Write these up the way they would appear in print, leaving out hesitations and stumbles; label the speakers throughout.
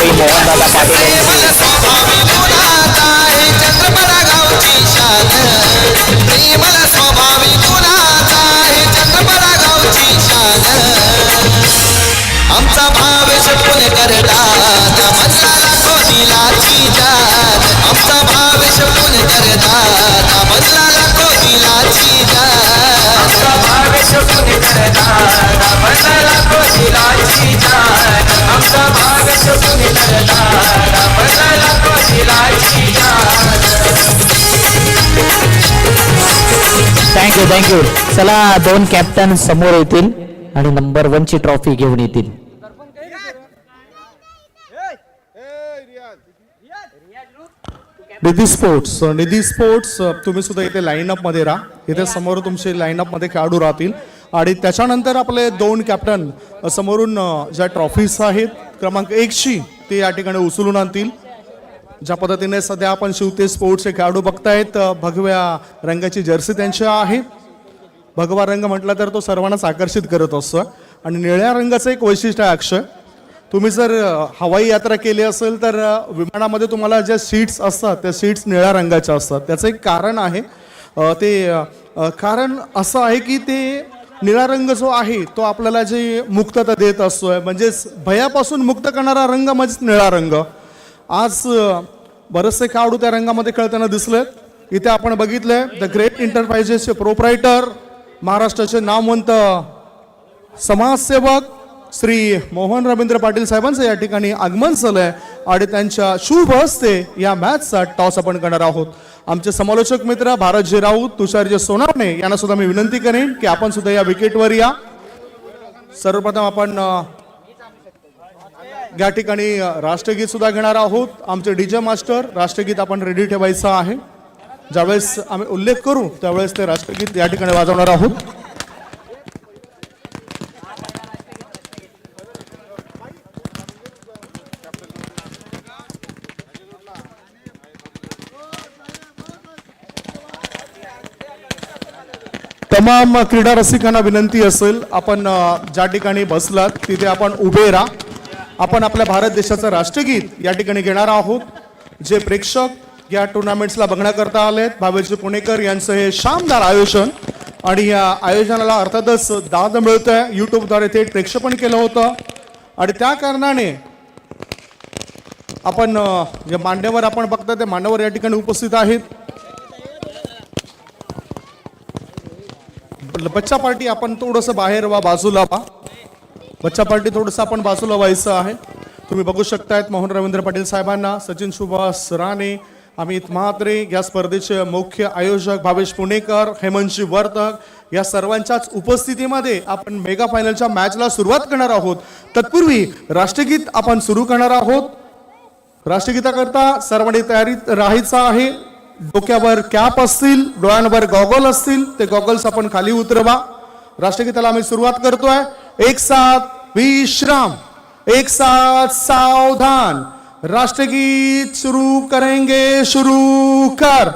Speaker 1: श्री मोहनदादा पाटील
Speaker 2: प्रेमल स्वभावी गुणाचा आहे चंद्रपडा गावची शान प्रेमल स्वभावी गुणाचा आहे चंद्रपडा गावची शान आमचा भावेश पुणेकर दादा म्हणला लाखो दिलाची जान आमचा भावेश पुणेकर दादा म्हणला लाखो दिलाची जान आमचा भावेश पुणेकर दादा म्हणला लाखो दिलाची जान आमचा भावेश पुणेकर दादा म्हणला लाखो दिलाची जान
Speaker 1: थँक्यू चला दोन कॅप्टन समोर येतील आणि नंबर 1 ची ट्रॉफी घेऊन येतील.
Speaker 3: निधी स्पोर्ट्स तुम्ही सुद्धा इथे लाईनअप मध्ये राहा. इथे समोर तुमचे लाईनअप मध्ये खेळाडू राहतील आणि त्याच्यानंतर आपले दोन कॅप्टन समोरून ज्या ट्रॉफीज आहेत क्रमांक 1 ची ते या ठिकाणी उचलून आणतील. ज्या पद्धतीने सध्या आपण शिवते स्पोर्ट्सचे खेळाडू बघतायत भगव्या रंगाची जर्सी त्यांची आहे. भगवा रंग म्हटला तर तो सर्वांनाच आकर्षित करत असतो आणि निळ्या रंगाचं एक वैशिष्ट्य आहे अक्षय. तुम्ही जर हवाई यात्रा केली असेल तर विमानामध्ये तुम्हाला ज्या सीट्स असतात त्या सीट्स निळ्या रंगाच्या असतात. त्याचं एक कारण आहे. ते कारण असं आहे की ते निळा रंग जो आहे तो आपल्याला जे मुक्तता देत असतोय म्हणजेच भयापासून मुक्त करणारा रंग म्हणजेच निळा रंग. आज बरेचसे खेळाडू त्या रंगामध्ये खेळताना दिसलेत. इथे आपण बघितलंय द ग्रेट एंटरप्राइजेसचे प्रोप्रायटर महाराष्ट्राचे नामवंत समाजसेवक श्री मोहन रवींद्र पाटील साहेबांचं या ठिकाणी आगमन झालंय आणि त्यांच्या शुभ हस्ते या मॅचचा टॉस आपण करणार आहोत. आमचे समालोचक मित्र भारतजी राऊत तुषारजी सोनावणे यांना सुद्धा मी विनंती करेन की आपण सुद्धा या विकेटवर या. सर्वप्रथम आपण या ठिकाणी राष्ट्रगीत सुद्धा घेणार आहोत. आमचे डीजे मास्टर राष्ट्रगीत आपण रेडी ठेवायचं आहे. ज्यावेळेस आम्ही उल्लेख करू त्यावेळेस ते राष्ट्रगीत या ठिकाणी वाजवणार आहोत. तमाम क्रीडा रसिकांना विनंती असेल आपण ज्या ठिकाणी बसलात तिथे आपण उभे राहा. आपण आपल्या भारत देशाचं राष्ट्रगीत या ठिकाणी घेणार आहोत. जे प्रेक्षक या टुर्नामेंट्सला बघण्याकरता आलेत भावेशजी पुणेकर यांचं हे शानदार आयोजन आणि या आयोजनाला अर्थातच दाद मिळतोय. यूट्यूबद्वारे थेट प्रक्षेपण केलं होतं आणि त्या कारणाने आपण जे मान्यवर आपण बघता ते मान्यवर या ठिकाणी उपस्थित आहेत. बच्चा पार्टी आपण थोडंसं बाहेर बाजूला व्हा. बच्चा पार्टी थोडंसं आपण बाजूला व्हायचं आहे. तुम्ही बघू शकतायत मोहन रवींद्र पाटील साहेबांना, सचिन सुभाष राणे, अमित म्हात्रे, या स्पर्धेचे मुख्य आयोजक भावेश पुणेकर, हेमंतजी वर्तक या सर्वांच्याच उपस्थितीमध्ये आपण मेगा फायनलच्या मॅचला सुरुवात करणार आहोत. तत्पूर्वी राष्ट्रगीत आपण सुरू करणार आहोत. राष्ट्रगीताकरता सर्वांनी तयारीत राहायचं आहे. डोक्यावर कॅप असतील, डोळ्यांवर गॉगल असतील, ते गॉगल्स आपण खाली उतरवा. राष्ट्रगीताला आम्ही सुरुवात करतोय. एक साथ विश्राम, एक साथ सावधान. राष्ट्रगीत शुरू करेंगे, शुरू कर.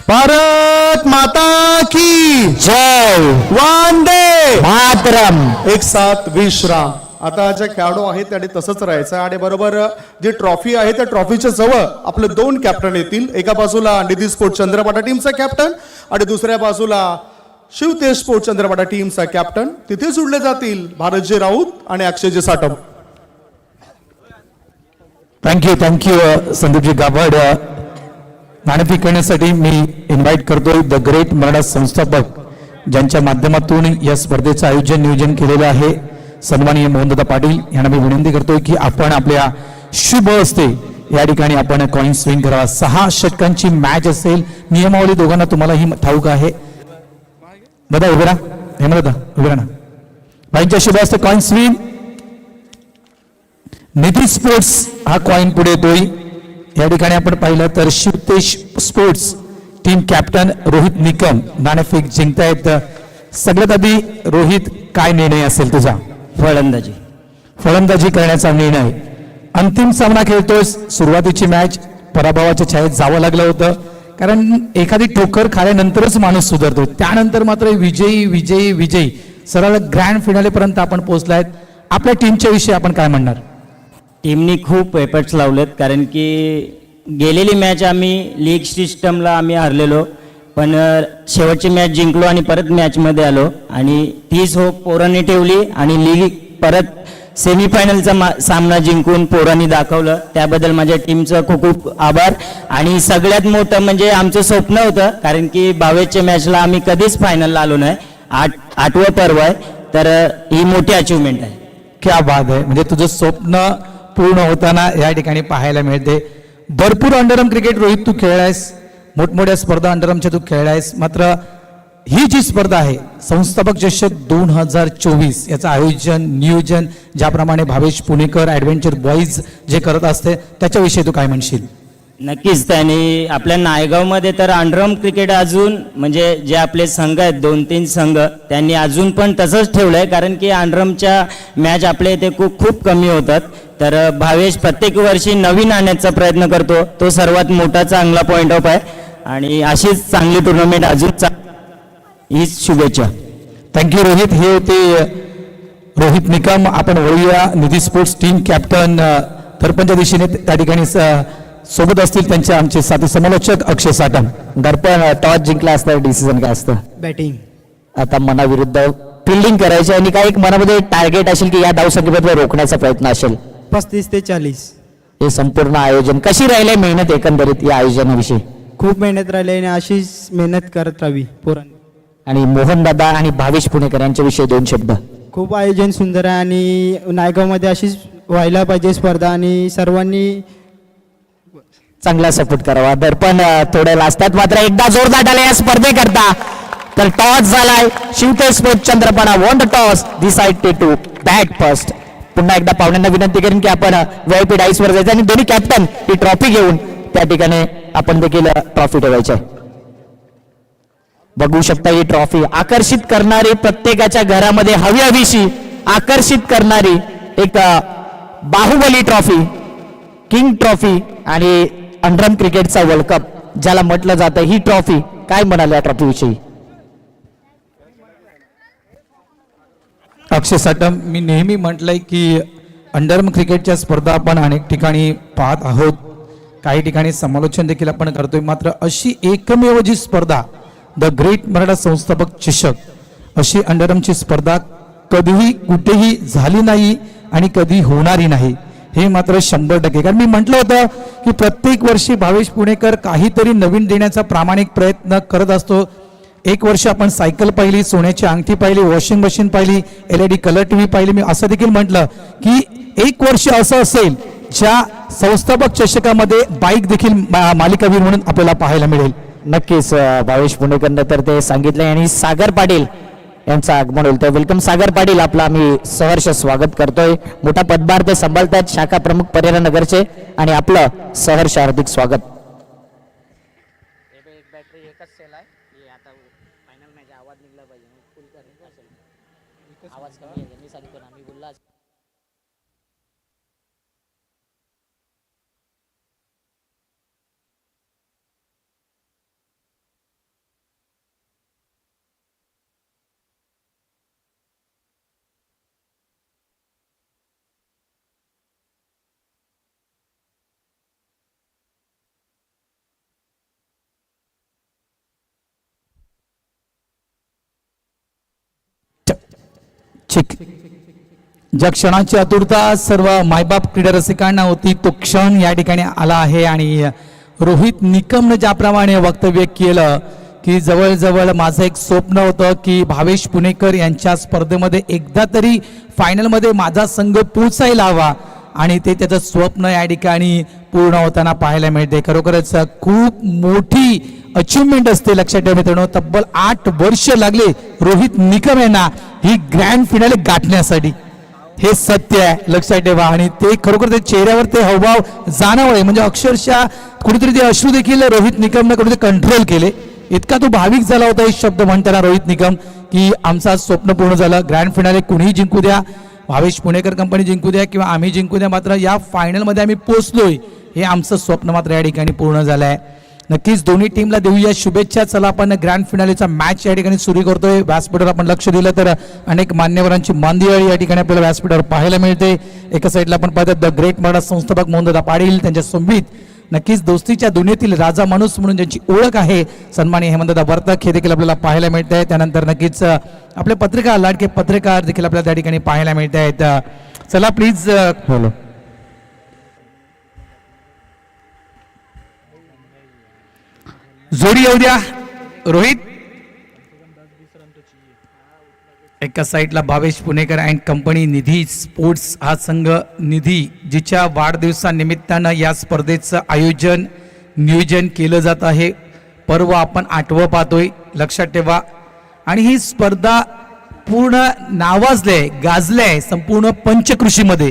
Speaker 3: भारत माता की जय, वंदे मातरम. एक साथ विश्राम. आता जे खेळाडू आहेत त्याने तसंच राहायचं आणि बरोबर जी ट्रॉफी आहे त्या ट्रॉफीच्या जवळ आपले 2 कॅप्टन येतील. एका बाजूला निधी स्पोर्ट चंद्रपाडा टीमचा कॅप्टन आणि दुसऱ्या बाजूला शिवतेज स्पोर्ट चंद्रपाडा टीमचा कॅप्टन. तिथे जुळले जातील भारतजी राऊत आणि अक्षयजी साटम.
Speaker 4: थँक्यू संदीपजी गाभड. नाणेफेक करण्यासाठी मी इन्व्हाइट करतोय द ग्रेट मराठा संस्थापक ज्यांच्या माध्यमातून या स्पर्धेचं नियोजन केलेलं आहे, सन्माननीय मोहनदादा पाटील यांना मी विनंती करतोय की आपण आपल्या शुभ हस्ते या ठिकाणी आपण कॉइन स्विंग करावा. 6 षटकांची मॅच असेल. नियमावली दोघांना तुम्हालाही ठाऊक आहे. दादा उभे राहा. हेमदादा उभे राहा. भाईंच्या शुभ हस्ते कॉइन स्विंग. निधी स्पोर्ट्स हा कॉइन पुढे येतोय. या ठिकाणी आपण पाहिलं तर Shivtej sports team captain Rohit Nikam नाणेफेक जिंकतायत. सगळ्यात आधी रोहित, काय निर्णय असेल तुझा? फलंदाजी करण्याचा निर्णय. अंतिम सामना खेळतोय. सुरुवातीची मॅच पराभवाच्या छायेत जावं लागलं होतं, कारण एखादी ठोकर खाल्यानंतरच माणूस सुधारतो. त्यानंतर मात्र विजयी विजयी विजयी सरळ ग्रँड फिनाले पर्यंत आपण पोहोचलायत. आपल्या टीमच्या विषयी आपण काय म्हणणार?
Speaker 5: टीमनी खूप एफर्ट्स लावलेत, कारण की गेलेली मॅच आम्ही लीग सिस्टमला आम्ही हरलेलो, पण शेवटची मॅच जिंकलो आणि परत मॅचमध्ये आलो आणि तीच होप पोरांनी ठेवली आणि लीग परत सेमीफायनलचा सामना जिंकून पोरांनी दाखवलं. त्याबद्दल माझ्या टीमचं खूप खूप आभार. आणि सगळ्यात मोठं म्हणजे आमचं स्वप्न होतं, कारण की 22च्या मॅचला आम्ही कधीच फायनलला आलो नाही. 8वं पर्व आहे, तर ही मोठी अचिव्हमेंट आहे.
Speaker 4: क्या बात आहे. म्हणजे तुझं स्वप्न पूर्ण होताना या ठिकाणी पाहायला मिळते. भरपूर अंडरआर्म क्रिकेट रोहित तू खेळलायस, मोठमोठ्या स्पर्धा अंडरआर्मच्या तू खेळलायस. मात्र ही जी स्पर्धा आहे संस्थापक चषक 2024 याचं आयोजन नियोजन ज्याप्रमाणे भावेश पुणेकर ॲडव्हेंचर बॉईज जे करत असते त्याच्याविषयी तू काय म्हणशील?
Speaker 5: नक्कीच. त्यांनी आपल्या नायगावमध्ये तर अंडरआर्म क्रिकेट अजून म्हणजे जे आपले संघ आहेत 2-3 संघ त्यांनी अजून पण तसंच ठेवलं आहे, कारण की अंडरआर्मच्या मॅच आपल्या इथे खूप कमी होतात. तर भावेश प्रत्येक वर्षी नवीन आणण्याचा प्रयत्न करतो, तो सर्वात मोठा चांगला पॉईंट ऑफ आहे आणि अशीच चांगली टुर्नामेंट अजून ही शुभेच्छा.
Speaker 4: थँक्यू रोहित. हे होते रोहित निकम. आपण वळूया निधी स्पोर्ट्स टीम कॅप्टन दर्पणच्या दिशेने त्या ठिकाणी सोबत असतील त्यांचे आमचे साथी समालोचक अक्षय साटम.
Speaker 1: दर्पण टॉस जिंकला असता डिसिजन काय असतं?
Speaker 6: बॅटिंग.
Speaker 1: आता मनाविरुद्ध फिल्डिंग करायची आणि काय एक मनामध्ये टार्गेट असेल की या धावसंख्येबद्दल रोखण्याचा प्रयत्न असेल.
Speaker 6: 35 ते 40.
Speaker 1: हे संपूर्ण आयोजन कशी राहिले मेहनत एकंदरीत या आयोजनाविषयी?
Speaker 6: खूप मेहनत राहिली आणि अशीच मेहनत करत राहावी पोरांनी.
Speaker 1: आणि मोहन दादा आणि भावेश पुणेकर यांच्याविषयी 2 शब्द.
Speaker 6: खूप आयोजन सुंदर आहे आणि नायगावमध्ये अशीच व्हायला पाहिजे स्पर्धा आणि सर्वांनी
Speaker 1: चांगला सपोर्ट करावा. दर्पण थोडे लाजतात, मात्र एकदा जोरदार आला या स्पर्धेकरता. तर टॉस झालाय. Shivtej sport Chandrapada won the toss, decided to bat first. पुन्हा एकदा पाहुण्यांना विनंती करेन की आपण VIP डाईस वर जायचं आणि दोन्ही कॅप्टन ही ट्रॉफी घेऊन त्या ठिकाणी आपण देखील ट्रॉफी ठेवायची आहे. बघू शकता ही ट्रॉफी आकर्षित करणारी, प्रत्येकाच्या घरामध्ये हवीशी आकर्षित करणारी एक बाहुबली ट्रॉफी, किंग ट्रॉफी आणि अंडरआर्म क्रिकेटचा वर्ल्ड कप ज्याला म्हटलं जातं, ही ट्रॉफी काय म्हणाल या ट्रॉफी विषयी?
Speaker 4: अक्षय साटम, मी नेहमी म्हटलंय की अंडरआर्म क्रिकेटच्या स्पर्धा आपण अनेक ठिकाणी पाहत आहोत, काही ठिकाणी समालोचन देखील आपण करतोय. मात्र अशी एकमेव जी स्पर्धा द ग्रेट मराठा संस्थापक चषक, अशी अंडरआर्मची स्पर्धा कधीही कुठेही झाली नाही आणि कधी होणारी नाही, हे मात्र 100%. कारण मी म्हटलं होतं की प्रत्येक वर्षी भावेश पुणेकर काहीतरी नवीन देण्याचा प्रामाणिक प्रयत्न करत असतो. एक वर्ष आपण सायकल पाहिली, सोन्याची अंगठी पाहिली, वॉशिंग मशीन पाहिली, LED कलर TV पाहिली. मी असं देखील म्हटलं की एक वर्ष असं असेल ज्या संस्थापक चषकामध्ये बाईक देखील मालिकावीर म्हणून आपल्याला पाहायला मिळेल.
Speaker 1: नक्कीच भावेश पुणेकरनं तर ते सांगितलंय आणि सागर पाटील यांचं आगमन होईल. तर वेलकम सागर पाटील, आपलं आम्ही सहर्ष स्वागत करतोय. मोठा पदभार ते सांभाळतात, शाखा प्रमुख परेरा नगरचे, आणि आपलं सहर्ष हार्दिक स्वागत.
Speaker 4: ज्या क्षणाची आतुरता सर्व मायबाप क्रीडा रसिकांना होती तो क्षण या ठिकाणी आला आहे आणि रोहित निकमनं ज्याप्रमाणे वक्तव्य केलं की जवळजवळ माझं एक स्वप्न होतं की भावेश पुणेकर यांच्या स्पर्धेमध्ये एकदा तरी फायनलमध्ये माझा संघ पोचायला हवा आणि ते त्याचं स्वप्न या ठिकाणी पूर्ण होताना पाहायला मिळते. खरोखरच खूप मोठी अचिव्हमेंट असते. लक्षात ठेवा मित्रांनो, तब्बल 8 वर्ष लागले रोहित निकम यांना ही ग्रँड फिनाले गाठण्यासाठी. हे सत्य आहे, लक्षात ठेवा. आणि ते खरोखर ते चेहऱ्यावर ते हावभाव जाणवले म्हणजे अक्षरशः कुठेतरी ते अश्रू देखील रोहित निकमने कुठेतरी कंट्रोल केले. इतका तो भाविक झाला होता हे शब्द म्हणताना रोहित निकम की आमचं स्वप्न पूर्ण झालं. ग्रँड फिनाले कुणीही जिंकू द्या, भावेश पुणेकर कंपनी जिंकू द्या किंवा आम्ही जिंकू द्या, मात्र या फायनलमध्ये आम्ही पोहोचलोय हे आमचं स्वप्न मात्र या ठिकाणी पूर्ण झालं आहे. नक्कीच दोन्ही टीमला देऊया शुभेच्छा. चला आपण ग्रँड फिनालेचा मॅच या ठिकाणी सुरू करतोय. व्यासपीठावर आपण लक्ष दिलं तर अनेक मान्यवरांची मांदियाळी या ठिकाणी आपल्याला व्यासपीठावर पाहायला मिळते. एका साईडला आपण पाहतात द ग्रेट मराठा संस्थापक मोहनदादा पाटील, त्यांच्या संबित नक्कीच दोस्तीच्या दुनियेतील राजा माणूस म्हणून ज्यांची ओळख आहे सन्माननीय हेमंतदा वर्तक हे देखील आपल्याला पाहायला मिळत आहे. त्यानंतर नक्कीच आपले पत्रकार, लाडके पत्रकार देखील आपल्याला त्या ठिकाणी पाहायला मिळत आहेत. चला प्लीज जोडी येऊ द्या. रोहित एका साईडला भावेश पुणेकर अँड कंपनी निधी स्पोर्ट्स हा संघ निधी जिच्या वाढदिवसानिमित्तानं या स्पर्धेचं नियोजन केलं जात आहे. पर्व आपण 8वं पाहतोय, लक्षात ठेवा. आणि ही स्पर्धा पूर्ण नावाजले गाजले संपूर्ण पंचकृषीमध्ये.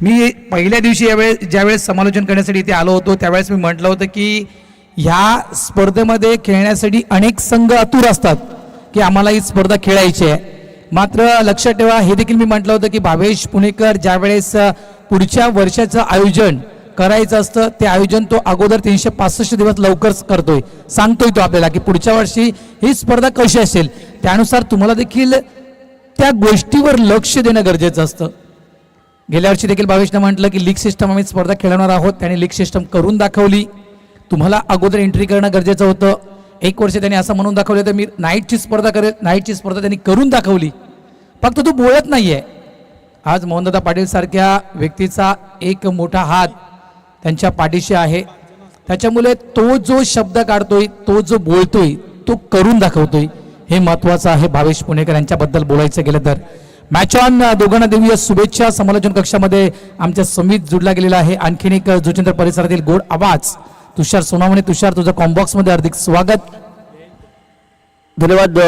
Speaker 4: मी पहिल्या दिवशी ज्यावेळेस समालोचन करण्यासाठी इथे आलो होतो त्यावेळेस मी म्हटलं होतं की ह्या स्पर्धेमध्ये खेळण्यासाठी अनेक संघ आतुर असतात की आम्हाला ही स्पर्धा खेळायची आहे. मात्र लक्षात ठेवा हे देखील मी म्हटलं होतं की भावेश पुणेकर ज्यावेळेस पुढच्या वर्षाचं आयोजन करायचं असतं ते आयोजन तो अगोदर 365 दिवस लवकर करतोय, सांगतोय तो आपल्याला की पुढच्या वर्षी ही स्पर्धा कशी असेल त्यानुसार तुम्हाला देखील त्या गोष्टीवर लक्ष देणं गरजेचं असतं. गेल्या वर्षी देखील भावेशनं म्हटलं की लीग सिस्टम आम्ही स्पर्धा खेळवणार आहोत, त्याने लीग सिस्टम करून दाखवली. तुम्हाला अगोदर एंट्री करणं गरजेचं होतं. एक वर्ष त्यांनी असं म्हणून दाखवलं तर मी नाईटची स्पर्धा करेल, नाईटची स्पर्धा त्यांनी करून दाखवली. फक्त तो बोलत नाहीये. आज मोहनदादा पाटील सारख्या व्यक्तीचा एक मोठा हात त्यांच्या पाठीशी आहे. त्याच्यामुळे तो जो शब्द काढतोय, तो जो बोलतोय, तो करून दाखवतोय, हे महत्वाचं आहे. भावेश पुणेकर यांच्याबद्दल बोलायचं गेलं तर मॅच ऑन. दोघांना देऊया शुभेच्छा. समालोचन कक्षामध्ये आमच्या समित जुडला गेलेला आहे. आणखीन एक जुचंद्र परिसरातील गोड आवाज तुषार सोनावणे. तुषार, तुझं कॉम्बॉक्स मध्ये हार्दिक स्वागत.
Speaker 7: धन्यवाद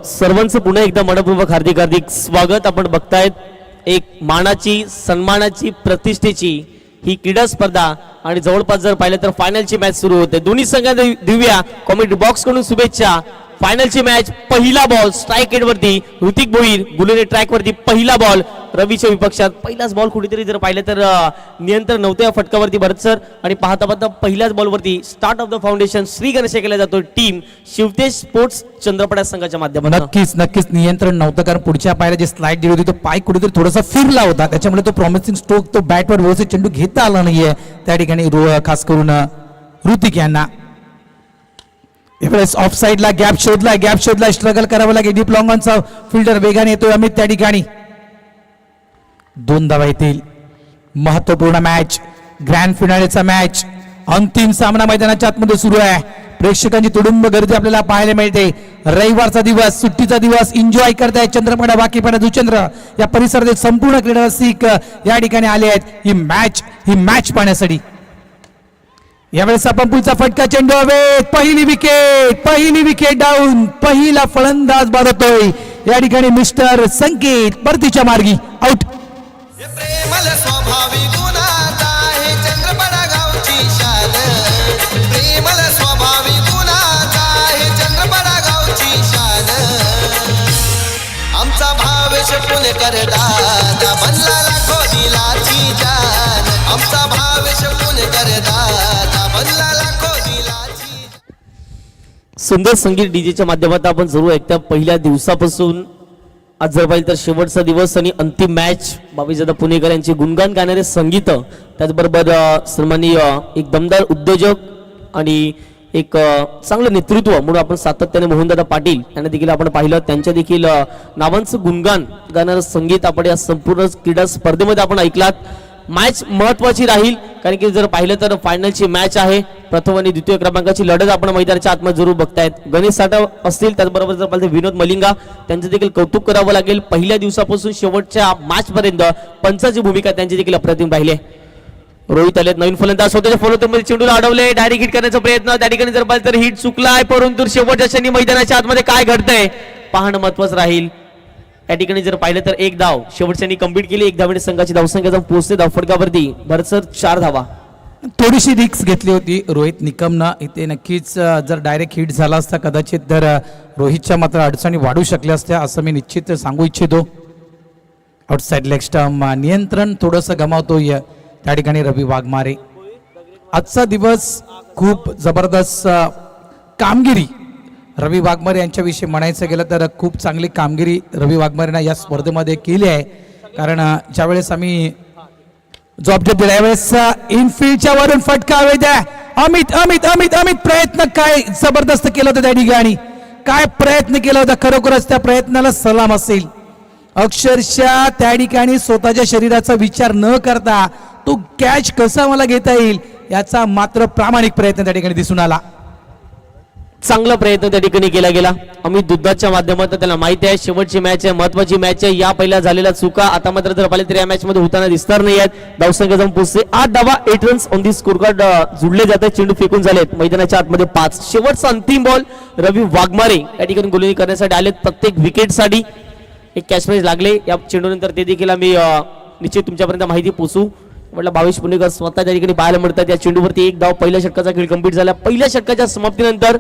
Speaker 7: सर्वांचं पुन्हा एकदा मनपूर्वक हार्दिक हार्दिक स्वागत. आपण बघतायत एक मानाची, सन्मानाची, प्रतिष्ठेची ही क्रीडा स्पर्धा आणि जवळपास जर पाहिलं तर फायनलची मॅच सुरू होते. दोन्ही संघांना देऊया कॉमेंट बॉक्स कडून शुभेच्छा. फायनलची मॅच, पहिला बॉल स्ट्राईक एंड वरती ऋतिक भोईर, गुलेने ट्रॅक वरती पहिला बॉल रवीच्या विपक्षात. पहिलाच बॉल कुठेतरी जर पाहिलं तर नियंत्रण नव्हत्या फटकावरती भरत सर आणि पाहता पाहता पहिल्याच बॉलवरती start of the foundation Shri Ganesh केला जातो टीम शिवतेज स्पोर्ट्स चंद्रपडा संघाच्या माध्यमातून.
Speaker 4: नक्कीच नियंत्रण नव्हतं कारण पुढच्या पायाला जी स्लाइड दिली होती तो पाय कुठेतरी थोडासा फिरला होता, त्याच्यामुळे तो प्रॉमिसिंग स्ट्रोक तो बॅटवर व्यवस्थित चेंडू घेता आला नाहीये त्या ठिकाणी खास करून ऋतिक यांना. यावेळेस ऑफ साईडला गॅप शोधला स्ट्रगल करावं लागेल. डीप लॉंगॉनचा फिल्डर वेगाने येतोय अमित त्या ठिकाणी. 2 धावा येतील. महत्वपूर्ण मॅच, ग्रँड फिनालेचा मॅच, अंतिम सामना मैदानाच्या आतमध्ये सुरू आहे. प्रेक्षकांची तुडुंब गर्दी आपल्याला पाहायला मिळते. रविवारचा दिवस, सुट्टीचा दिवस एन्जॉय करतायत चंद्रपडा, बाकीपणा, दुचंद्र या परिसरातील संपूर्ण क्रीडा रसिक या ठिकाणी आले आहेत ही मॅच पाहण्यासाठी. यावेळेस आपण पुढचा फटका चेंडू हवेत. पहिली विकेट डाऊन. पहिला फलंदाज बाद होतोय या ठिकाणी मिस्टर संकेत परतीच्या मार्गी आउट.
Speaker 2: प्रेमल स्वभावी गुणाचा आहे चंद्रपडा गावची शान. प्रेमल स्वभावी गुणाचा आहे चंद्रपडा गावची शान. आमचा भावेश पुणेकर दादा बनला लाखो दिलाची जान. आमचा भावेश पुणेकर दादा बनला लाखो दिलाची.
Speaker 7: सुंदर संगीत डीजेच्या माध्यमातून आपण जरूर ऐकता. पहिल्या दिवसापासून आज जर पाहिलं तर शेवटचा दिवस आणि अंतिम मॅच. बाबाजीदादा पुणेकर यांचे गुणगान गाणारे संगीत, त्याचबरोबर सन्माननीय एक दमदार उद्योजक आणि एक चांगलं नेतृत्व म्हणून आपण सातत्याने मोहनदादा पाटील यांना देखील आपण पाहिलं. त्यांच्या देखील नावांचं गुणगान गाणारं संगीत आपण या संपूर्ण क्रीडा स्पर्धेमध्ये आपण ऐकलात. मॅच महत्वाची राहील कारण की जर पाहिलं तर फायनलची मॅच आहे. प्रथम आणि द्वितीय क्रमांकाची लढत आपण मैदानाच्या आतमध्ये जरूर बघतायत. गणेश साठव असतील, त्याचबरोबर जर पाहिलं विनोद मलिंगा, त्यांचं देखील कौतुक करावं लागेल. पहिल्या दिवसापासून शेवटच्या मॅच पर्यंत पंचाची भूमिका त्यांची देखील अप्रतिम पाहिली. रोहित आलेत नवीन फलंदाज, स्वतःच्या फॉलोमध्ये चेंडूला अडवले, डायरेक्ट हिट करण्याचा प्रयत्न, त्या ठिकाणी जर पाहिलं तर हिट चुकलाय. परंतु शेवटच्या क्षणी मैदानाच्या आतमध्ये काय घडतंय पाहणं महत्वाचं राहील. या ठिकाणी जर पाहिलं तर एक धाव शेवटच्यानी कंप्लीट केली. एक धावेने संघाची धावसंख्या जाऊन पोहोचते धावफटकावरती भरसर 4 धावा.
Speaker 4: थोडीशी रिक्स घेतली होती रोहित निकमनं इथे. नक्कीच जर डायरेक्ट हिट झाला असता कदाचित तर रोहितच्या मात्र अडचणी वाढू शकल्या असत्या असं मी निश्चित सांगू इच्छितो. आउटसाइड लेग स्टंप नियंत्रण थोडंसं गमावतोय त्या ठिकाणी रवी वाघमारे. आजचा दिवस खूप जबरदस्त कामगिरी रवी वाघमारे यांच्याविषयी म्हणायचं गेलं तर खूप चांगली कामगिरी रवी वाघमारेंना या स्पर्धेमध्ये केली आहे. कारण ज्यावेळेस आम्ही जो अपडेट दिला यावेळेस इनफिल्डच्या वरून फटका हवेत अमित अमित अमित अमित प्रयत्न काय जबरदस्त केलं होतं त्या ठिकाणी. काय प्रयत्न केला होता, खरोखरच त्या प्रयत्नाला सलाम असेल. अक्षरशः त्या ठिकाणी स्वतःच्या शरीराचा विचार न करता तो कॅच कसा मला घेता येईल याचा मात्र प्रामाणिक प्रयत्न त्या ठिकाणी दिसून आला.
Speaker 7: चांगला प्रयत्न त्या ठिकाणी केला गेला. अमित दुधाच्या माध्यमातून त्याला माहिती आहे शेवटची मॅच आहे, महत्वाची मॅच आहे. या पहिल्या झालेल्या चुका आता मात्र जर पाहिले तर या मॅच मध्ये होताना दिसणार नाही आहेत. धावसंख्या जाऊन पोहोचते 8 धावा, 8 runs on the score card जुडले जातात. चेंडू फेकून झालेत मैदानाच्या आतमध्ये 5. शेवटचा अंतिम बॉल रवी वाघमारे या ठिकाणी गोलंदाजी करण्यासाठी आलेत. प्रत्येक विकेटसाठी एक कॅच प्राइज लागले या चेंडूनंतर. ते देखील आम्ही निश्चित तुमच्यापर्यंत माहिती पोहोचू म्हटलं. भावेश पुणेकर स्वतः त्या ठिकाणी पाहायला मिळतात. या चेंडूवरती एक धाव पहिल्या षटकाचा खेळ कंप्लीट झाला. पहिल्या षटकाच्या समाप्तीनंतर